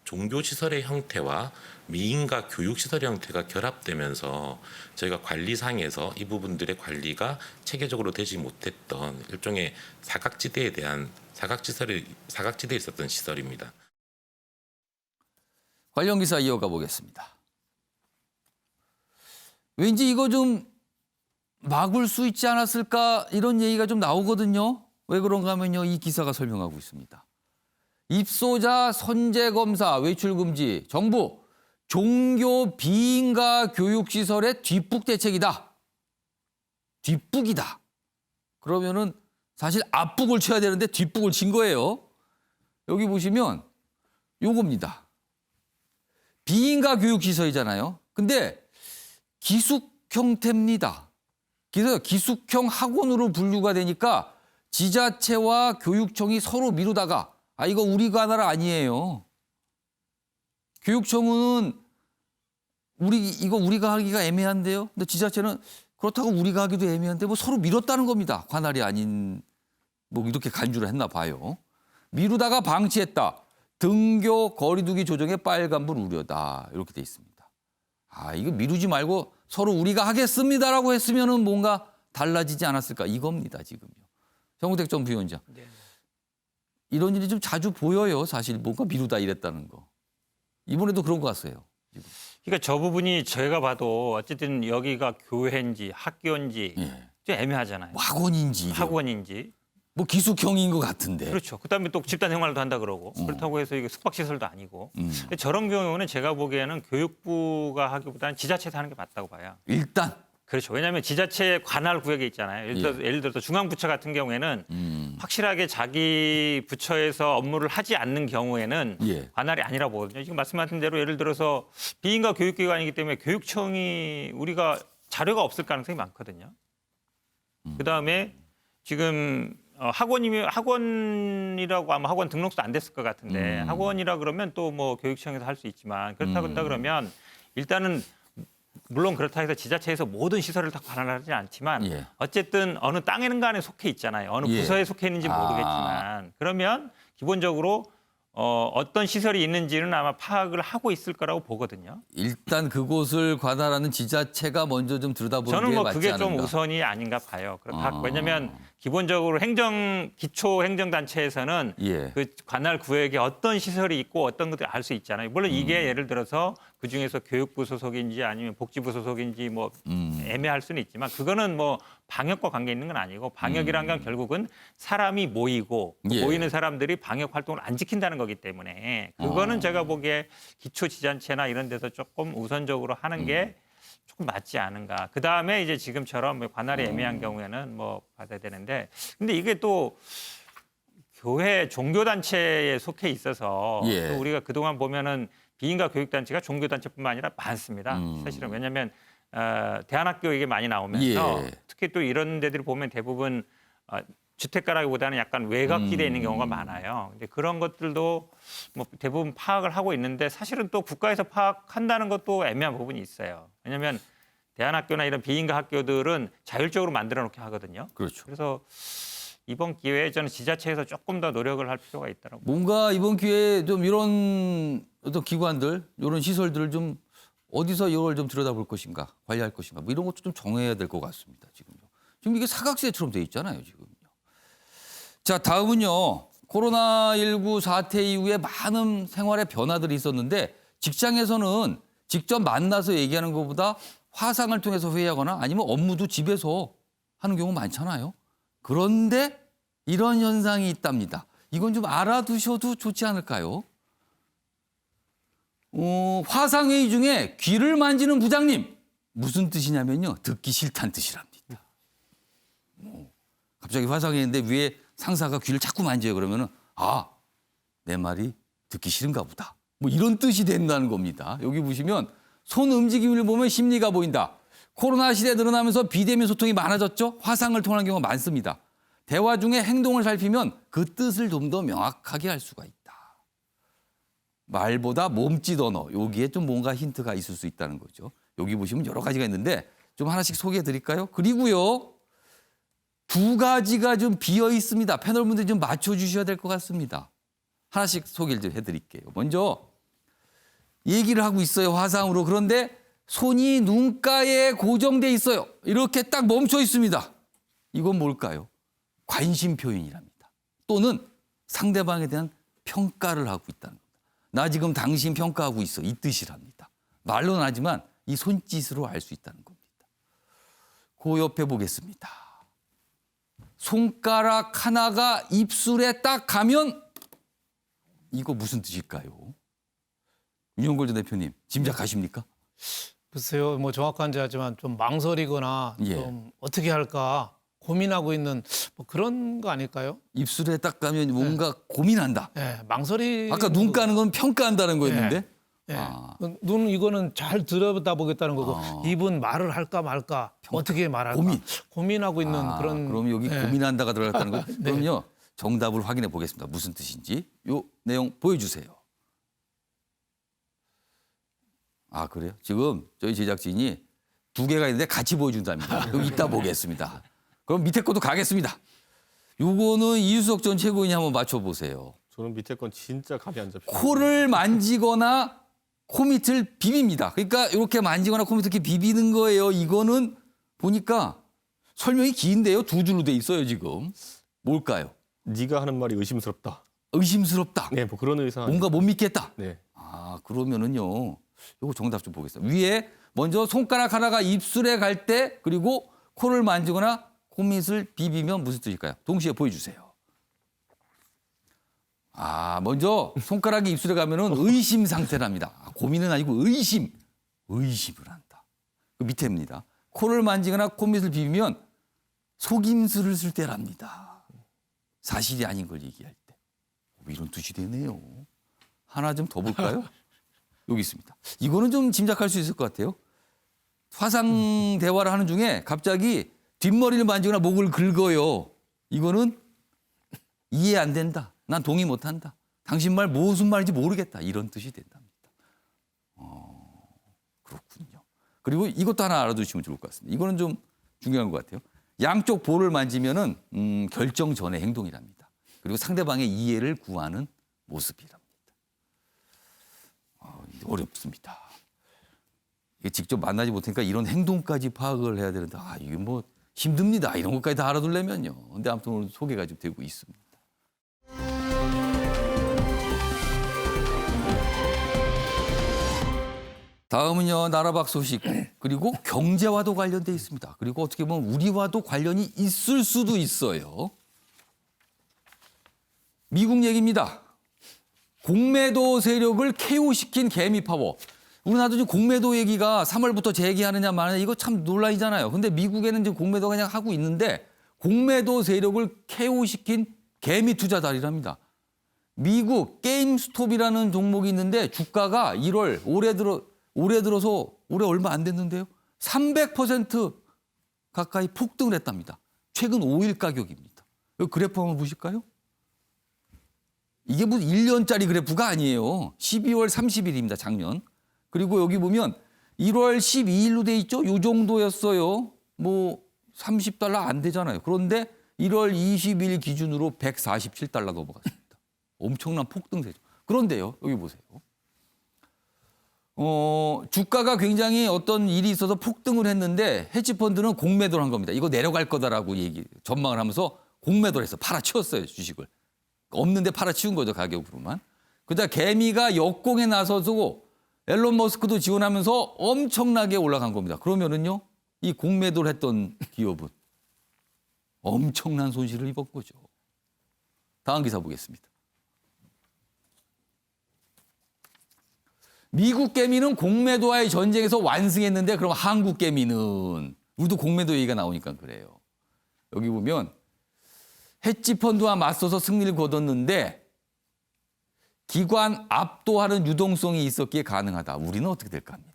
종교시설의 형태와 미인가 교육시설의 형태가 결합되면서 저희가 관리상에서 이 부분들의 관리가 체계적으로 되지 못했던 일종의 사각지대에 대한 사각지대에 있었던 시설입니다. 관련 기사 이어가 보겠습니다. 왠지 이거 좀 막을 수 있지 않았을까 이런 얘기가 좀 나오거든요. 왜 그런가 하면요. 이 기사가 설명하고 있습니다. 입소자 선제검사 외출금지 정부 종교 비인가 교육시설의 뒷북 대책이다. 뒷북이다. 그러면은 사실 앞북을 쳐야 되는데 뒷북을 친 거예요. 여기 보시면 요겁니다. 비인가 교육시설이잖아요. 근데 기숙 형태입니다. 그래서 기숙형 학원으로 분류가 되니까 지자체와 교육청이 서로 미루다가 이거 우리가 나라 아니에요. 교육청은 이거 우리가 하기가 애매한데요. 근데 지자체는 그렇다고 우리가 하기도 애매한데 뭐 서로 미뤘다는 겁니다. 관할이 아닌 뭐 이렇게 간주를 했나 봐요. 미루다가 방치했다. 등교 거리두기 조정에 빨간불 우려다. 이렇게 돼 있습니다. 이거 미루지 말고 서로 우리가 하겠습니다라고 했으면은 뭔가 달라지지 않았을까 이겁니다, 지금요. 정우택 전 부위원장. 네. 이런 일이 좀 자주 보여요. 사실 뭔가 미루다 이랬다는 거. 이번에도 그런 것 같아요. 지금. 그러니까 저 부분이 저희가 봐도 어쨌든 여기가 교회인지 학교인지 좀 애매하잖아요. 학원인지. 뭐 기숙형인 것 같은데. 그렇죠. 그다음에 또 집단 생활도 한다 그러고 그렇다고 해서 이게 숙박시설도 아니고 저런 경우는 제가 보기에는 교육부가 하기보다는 지자체에서 하는 게 맞다고 봐요. 일단. 그렇죠. 왜냐하면 지자체 관할 구역에 있잖아요. 예를 들어서 중앙부처 같은 경우에는 확실하게 자기 부처에서 업무를 하지 않는 경우에는 관할이 아니라고 보거든요. 지금 말씀하신 대로 예를 들어서 비인가 교육기관이기 때문에 교육청이 우리가 자료가 없을 가능성이 많거든요. 그다음에 지금 학원이라고 아마 학원 등록도 안 됐을 것 같은데 학원이라 그러면 또 뭐 교육청에서 할 수 있지만 그렇다고 한다 그러면 일단은 물론 그렇다 해서 지자체에서 모든 시설을 다 관할하지는 않지만 어쨌든 어느 땅에는 간에 속해 있잖아요. 어느 부서에 속해 있는지 모르겠지만 그러면 기본적으로 어떤 시설이 있는지는 아마 파악을 하고 있을 거라고 보거든요. 일단 그곳을 관할하는 지자체가 먼저 좀 들여다보는 저는 게 뭐 맞지 그게 않은가. 좀 우선이 아닌가 봐요. 아. 왜냐하면 기본적으로 기초 행정단체에서는 예. 그 관할 구역에 어떤 시설이 있고 어떤 것들을 알 수 있잖아요. 물론 음. 이게 예를 들어서 그 중에서 교육부 소속인지 아니면 복지부 소속인지 뭐 애매할 수는 있지만 그거는 뭐 방역과 관계 있는 건 아니고 방역이란 건 결국은 사람이 모이고 그 예. 모이는 사람들이 방역 활동을 안 지킨다는 거기 때문에 그거는 제가 보기에 기초 지자체나 이런 데서 조금 우선적으로 하는 게 조금 맞지 않은가. 그 다음에 이제 지금처럼 관할이 애매한 경우에는 뭐 받아야 되는데, 근데 이게 또 교회 종교단체에 속해 있어서 예. 또 우리가 그동안 보면은 비인가 교육단체가 종교단체뿐만 아니라 많습니다. 사실은 왜냐하면 대안학교 이게 많이 나오면서 예. 특히 또 이런 데들을 보면 대부분 주택가라기보다는 약간 외곽길에 있는 경우가 많아요. 근데 그런 것들도 뭐 대부분 파악을 하고 있는데 사실은 또 국가에서 파악한다는 것도 애매한 부분이 있어요. 왜냐하면 대안학교나 이런 비인가 학교들은 자율적으로 만들어 놓게 하거든요. 그렇죠. 그래서 이번 기회에 저는 지자체에서 조금 더 노력을 할 필요가 있다고. 뭔가 이번 기회에 좀 이런 어떤 기관들, 이런 시설들을 좀 어디서 이걸 좀 들여다볼 것인가, 관리할 것인가, 뭐 이런 것도 좀 정해야 될 것 같습니다. 지금요. 지금 이게 사각지대처럼 돼 있잖아요. 지금요. 자, 다음은요. 코로나19 사태 이후에 많은 생활의 변화들이 있었는데 직장에서는 직접 만나서 얘기하는 것보다 화상을 통해서 회의하거나 아니면 업무도 집에서 하는 경우 많잖아요. 그런데 이런 현상이 있답니다. 이건 좀 알아두셔도 좋지 않을까요? 화상회의 중에 귀를 만지는 부장님. 무슨 뜻이냐면요. 듣기 싫다는 뜻이랍니다. 갑자기 화상회의인데 위에 상사가 귀를 자꾸 만져요. 그러면은 내 말이 듣기 싫은가 보다. 뭐 이런 뜻이 된다는 겁니다. 여기 보시면 손 움직임을 보면 심리가 보인다. 코로나 시대 늘어나면서 비대면 소통이 많아졌죠. 화상을 통하는 경우가 많습니다. 대화 중에 행동을 살피면 그 뜻을 좀 더 명확하게 할 수가 있다. 말보다 몸짓 언어. 여기에 좀 뭔가 힌트가 있을 수 있다는 거죠. 여기 보시면 여러 가지가 있는데 좀 하나씩 소개해 드릴까요? 그리고요. 2가지가 좀 비어 있습니다. 패널분들이 좀 맞춰주셔야 될 것 같습니다. 하나씩 소개를 좀 해드릴게요. 먼저 얘기를 하고 있어요. 화상으로. 그런데 손이 눈가에 고정돼 있어요. 이렇게 딱 멈춰 있습니다. 이건 뭘까요? 관심 표현이랍니다. 또는 상대방에 대한 평가를 하고 있다는 겁니다. 나 지금 당신 평가하고 있어. 이 뜻이랍니다. 말로는 하지만 이 손짓으로 알 수 있다는 겁니다. 그 옆에 보겠습니다. 손가락 하나가 입술에 딱 가면 이거 무슨 뜻일까요? 윤영걸 전 대표님 짐작하십니까? 글쎄요, 뭐 정확한지 하지만 좀 망설이거나 예. 좀 어떻게 할까 고민하고 있는 뭐 그런 거 아닐까요? 입술에 딱 가면 뭔가 고민한다. 예, 망설이. 아까 눈 까는 건 평가한다는 거였는데. 예. 눈 이거는 잘 들여다보겠다는 거고 입은 말을 할까 말까 어떻게 말할까 고민하고 있는 그런. 그럼 여기 예. 고민한다가 들어갔다는 거. 네. 그럼요. 정답을 확인해 보겠습니다. 무슨 뜻인지. 요 내용 보여주세요. 그래요? 지금 저희 제작진이 2개가 있는데 같이 보여준답니다. 그럼 이따 보겠습니다. 그럼 밑에 것도 가겠습니다. 요거는 이유석 전 최고위원이 한번 맞춰보세요. 저는 밑에 건 진짜 감이 안 잡혀요. 코를 만지거나 코밑을 비빕니다. 그러니까 이렇게 만지거나 코밑을 이렇게 비비는 거예요. 이거는 보니까 설명이 긴데요. 2줄로 돼 있어요, 지금. 뭘까요? 네가 하는 말이 의심스럽다. 의심스럽다. 네, 뭐 그런 의사. 뭔가 못 믿겠다. 네. 그러면은요. 요거 정답 좀 보겠습니다. 위에 먼저 손가락 하나가 입술에 갈 때 그리고 코를 만지거나 코밑을 비비면 무슨 뜻일까요? 동시에 보여주세요. 먼저 손가락이 입술에 가면은 의심 상태랍니다. 고민은 아니고 의심을 한다. 그 밑에입니다. 코를 만지거나 코밑을 비비면 속임수를 쓸 때랍니다. 사실이 아닌 걸 얘기할 때. 이런 뜻이 되네요. 하나 좀 더 볼까요? 여기 있습니다. 이거는 좀 짐작할 수 있을 것 같아요. 화상 대화를 하는 중에 갑자기 뒷머리를 만지거나 목을 긁어요. 이거는 이해 안 된다. 난 동의 못 한다. 당신 말 무슨 말인지 모르겠다. 이런 뜻이 된답니다. 그렇군요. 그리고 이것도 하나 알아두시면 좋을 것 같습니다. 이거는 좀 중요한 것 같아요. 양쪽 볼을 만지면은 결정 전의 행동이랍니다. 그리고 상대방의 이해를 구하는 모습이랍니다. 어렵습니다. 이게 직접 만나지 못하니까 이런 행동까지 파악을 해야 되는데 이게 뭐 힘듭니다. 이런 것까지 다 알아두려면요. 근데 아무튼 오늘 소개가 좀 되고 있습니다. 다음은요, 나라밖 소식, 그리고 경제와도 관련돼 있습니다. 그리고 어떻게 보면 우리와도 관련이 있을 수도 있어요. 미국 얘기입니다. 공매도 세력을 KO시킨 개미 파워. 우리나라도 지금 공매도 얘기가 3월부터 재개하느냐 마느냐 이거 참 논란이잖아요. 근데 미국에는 지금 공매도 그냥 하고 있는데 공매도 세력을 KO시킨 개미 투자자리랍니다. 미국 게임스톱이라는 종목이 있는데 주가가 올해 들어서 올해 얼마 안 됐는데요. 300% 가까이 폭등을 했답니다. 최근 5일 가격입니다. 이 그래프 한번 보실까요? 이게 무슨 1년짜리 그래프가 아니에요. 12월 30일입니다. 작년. 그리고 여기 보면 1월 12일로 돼 있죠. 이 정도였어요. 뭐 30달러 안 되잖아요. 그런데 1월 20일 기준으로 147달러 넘어갔습니다. 엄청난 폭등세죠. 그런데요. 여기 보세요. 주가가 굉장히 어떤 일이 있어서 폭등을 했는데 헤지펀드는 공매도를 한 겁니다. 이거 내려갈 거다라고 전망을 하면서 공매도를 해서 팔아치웠어요. 주식을. 없는데 팔아치운 거죠. 가격으로만. 그다음 개미가 역공에 나서서 앨런 머스크도 지원하면서 엄청나게 올라간 겁니다. 그러면은요. 이 공매도를 했던 기업은 엄청난 손실을 입은 거죠. 다음 기사 보겠습니다. 미국 개미는 공매도와의 전쟁에서 완승했는데 그럼 한국 개미는 우리도 공매도 얘기가 나오니까 그래요. 여기 보면 헤지펀드와 맞서서 승리를 거뒀는데 기관 압도하는 유동성이 있었기에 가능하다. 우리는 어떻게 될까 합니다.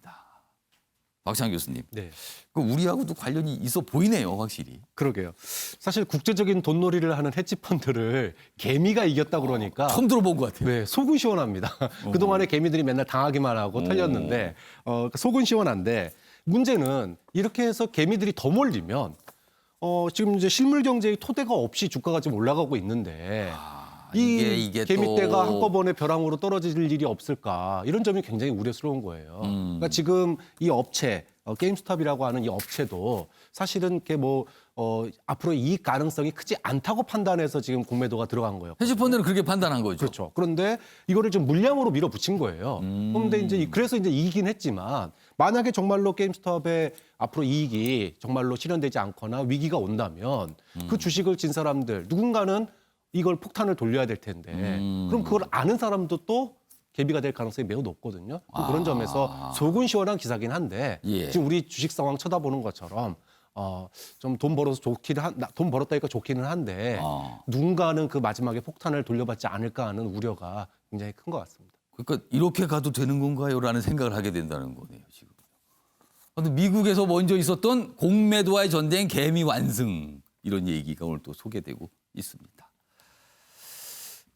박찬 교수님. 네. 그 우리하고도 관련이 있어 보이네요, 확실히. 그러게요. 사실 국제적인 돈놀이를 하는 헤지펀드를 개미가 이겼다 그러니까 처음 들어본 것 같아요. 네, 속은 시원합니다. 그동안에 개미들이 맨날 당하기만 하고 털렸는데 속은 시원한데 문제는 이렇게 해서 개미들이 더 몰리면 지금 이제 실물 경제의 토대가 없이 주가가 지금 올라가고 있는데 이게 개미떼가 또 한꺼번에 벼랑으로 떨어질 일이 없을까 이런 점이 굉장히 우려스러운 거예요. 그러니까 지금 이 업체 게임스톱이라고 하는 이 업체도 사실은 이게 앞으로 이익 가능성이 크지 않다고 판단해서 지금 공매도가 들어간 거예요. 헤지펀드는 그렇게 판단한 거죠. 그렇죠. 그런데 이거를 좀 물량으로 밀어붙인 거예요. 그런데 그래서 이제 이기긴 했지만 만약에 정말로 게임스톱의 앞으로 이익이 정말로 실현되지 않거나 위기가 온다면 그 주식을 진 사람들 누군가는 이걸 폭탄을 돌려야 될 텐데 그럼 그걸 아는 사람도 또 개미가 될 가능성이 매우 높거든요. 그런 점에서 속은 시원한 기사긴 한데 지금 우리 주식 상황 쳐다보는 것처럼 좀 돈 벌어서 돈 벌었다니까 좋기는 한데 누군가는 그 마지막에 폭탄을 돌려받지 않을까 하는 우려가 굉장히 큰 것 같습니다. 그러니까 이렇게 가도 되는 건가요?라는 생각을 하게 된다는 거네요. 지금. 근데 미국에서 먼저 있었던 공매도와의 전쟁 개미 완승 이런 얘기가 오늘 또 소개되고 있습니다.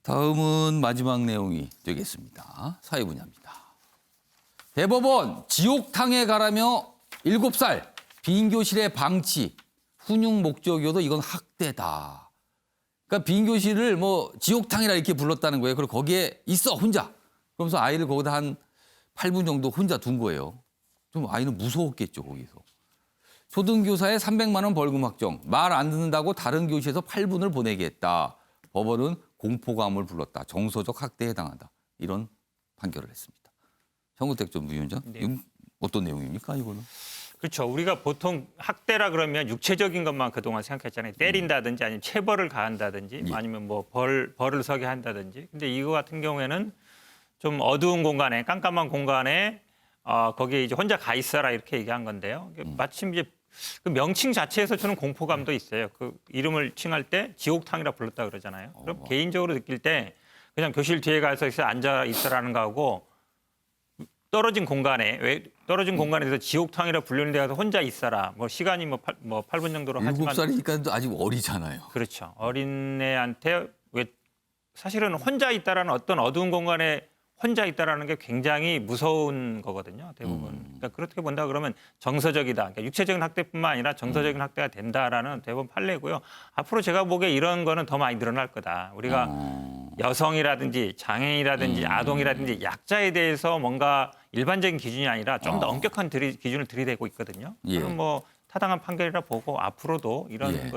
다음은 마지막 내용이 되겠습니다. 사회 분야입니다. 대법원 지옥탕에 가라며 7살 빈 교실에 방치 훈육 목적이어도 이건 학대다. 그러니까 빈 교실을 지옥탕이라 이렇게 불렀다는 거예요. 그리고 거기에 있어 혼자. 그러면서 아이를 거기다 한 8분 정도 혼자 둔 거예요. 좀 아이는 무서웠겠죠 거기서. 초등교사에 300만 원 벌금 확정. 말 안 듣는다고 다른 교실에서 8분을 보내게 했다. 법원은 공포감을 불렀다. 정서적 학대에 해당한다. 이런 판결을 했습니다. 정우택 전 부위원장, 이건 어떤 내용입니까 이거는? 그렇죠. 우리가 보통 학대라 그러면 육체적인 것만 그동안 생각했잖아요. 때린다든지 아니면 체벌을 가한다든지 아니면 벌을 서게 한다든지. 근데 이거 같은 경우에는 좀 어두운 공간에 깜깜한 공간에 거기에 이제 혼자 가 있어라 이렇게 얘기한 건데요. 마침 이제 그 명칭 자체에서 주는 공포감도 있어요. 그 이름을 칭할 때 지옥탕이라 불렀다 그러잖아요. 그럼 개인적으로 느낄 때 그냥 교실 뒤에 가서 앉아 있으라는 거하고 떨어진 공간에서 지옥탕이라 불리는 데 가서 혼자 있어라. 시간이 8분 정도로 하지만 7살이니까 아직 어리잖아요. 그렇죠. 어린애한테 왜 사실은 혼자 있다라는 어떤 어두운 공간에 혼자 있다라는 게 굉장히 무서운 거거든요. 대부분. 그러니까 그렇게 본다 그러면 정서적이다. 그러니까 육체적인 학대뿐만 아니라 정서적인 학대가 된다라는 대부분 판례고요. 앞으로 제가 보기에 이런 거는 더 많이 늘어날 거다. 우리가 여성이라든지 장애인이라든지 아동이라든지 약자에 대해서 뭔가 일반적인 기준이 아니라 좀 더 엄격한 기준을 들이대고 있거든요. 예. 그럼 뭐 타당한 판결이라 보고 앞으로도 이런 예.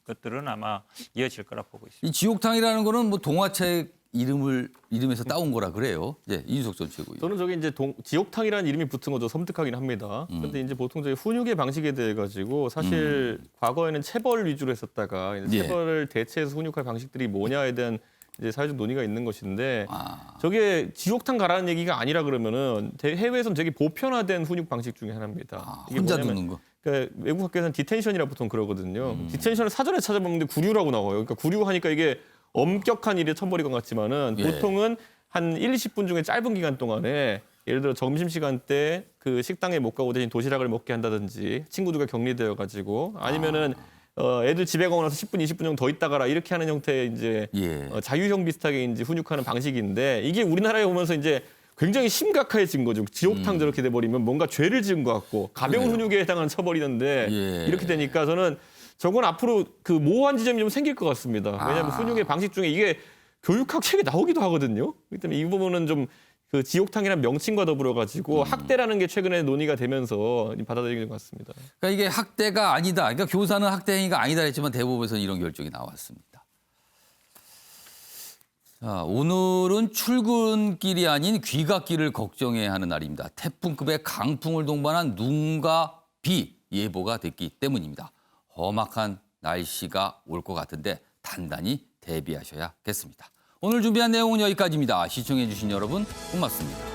것들은 아마 이어질 거라 보고 있습니다. 이 지옥탕이라는 거는 뭐 동화책 이름에서 따온 거라 그래요. 예, 이준석 전 최고위원. 저는 저기 이제 지옥탕이라는 이름이 붙은 것도 섬뜩하긴 합니다. 근데 이제 보통 저희 훈육의 방식에 대해 가지고 사실 과거에는 체벌 위주로 했었다가 이제 예. 체벌을 대체해서 훈육할 방식들이 뭐냐에 대한 이제 사회적 논의가 있는 것인데 저게 지옥탕 가라는 얘기가 아니라 그러면은 해외에서는 되게 보편화된 훈육 방식 중에 하나입니다. 이게 혼자 뭐냐면 두는 거. 그러니까 외국 학교에서는 디텐션이라 보통 그러거든요. 디텐션을 사전에 찾아보는데 구류라고 나와요. 그러니까 구류하니까 이게 엄격한 일에 처벌인 것 같지만은 예. 보통은 한 1, 20분 중에 짧은 기간 동안에 예를 들어 점심시간 때 그 식당에 못 가고 대신 도시락을 먹게 한다든지 친구들과 격리되어 가지고 아니면은 애들 집에 가고 나서 10분, 20분 정도 더 있다 가라 이렇게 하는 형태의 이제 예. 자유형 비슷하게 이제 훈육하는 방식인데 이게 우리나라에 오면서 이제 굉장히 심각해진 거죠. 지옥탕 저렇게 돼버리면 뭔가 죄를 지은 것 같고 가벼운 그래요. 훈육에 해당하는 처벌이는데 예. 이렇게 되니까 저는 저건 앞으로 그 모호한 지점이 좀 생길 것 같습니다. 왜냐하면 훈육의 방식 중에 이게 교육학 책에 나오기도 하거든요. 그렇기 때문에 이 부분은 좀 그 지옥탕이라는 명칭과 더불어 가지고 학대라는 게 최근에 논의가 되면서 받아들이는 것 같습니다. 그러니까 이게 학대가 아니다. 그러니까 교사는 학대 행위가 아니다 했지만 대법원에서는 이런 결정이 나왔습니다. 자, 오늘은 출근길이 아닌 귀갓길을 걱정해야 하는 날입니다. 태풍급의 강풍을 동반한 눈과 비 예보가 됐기 때문입니다. 험악한 날씨가 올 것 같은데 단단히 대비하셔야겠습니다. 오늘 준비한 내용은 여기까지입니다. 시청해 주신 여러분 고맙습니다.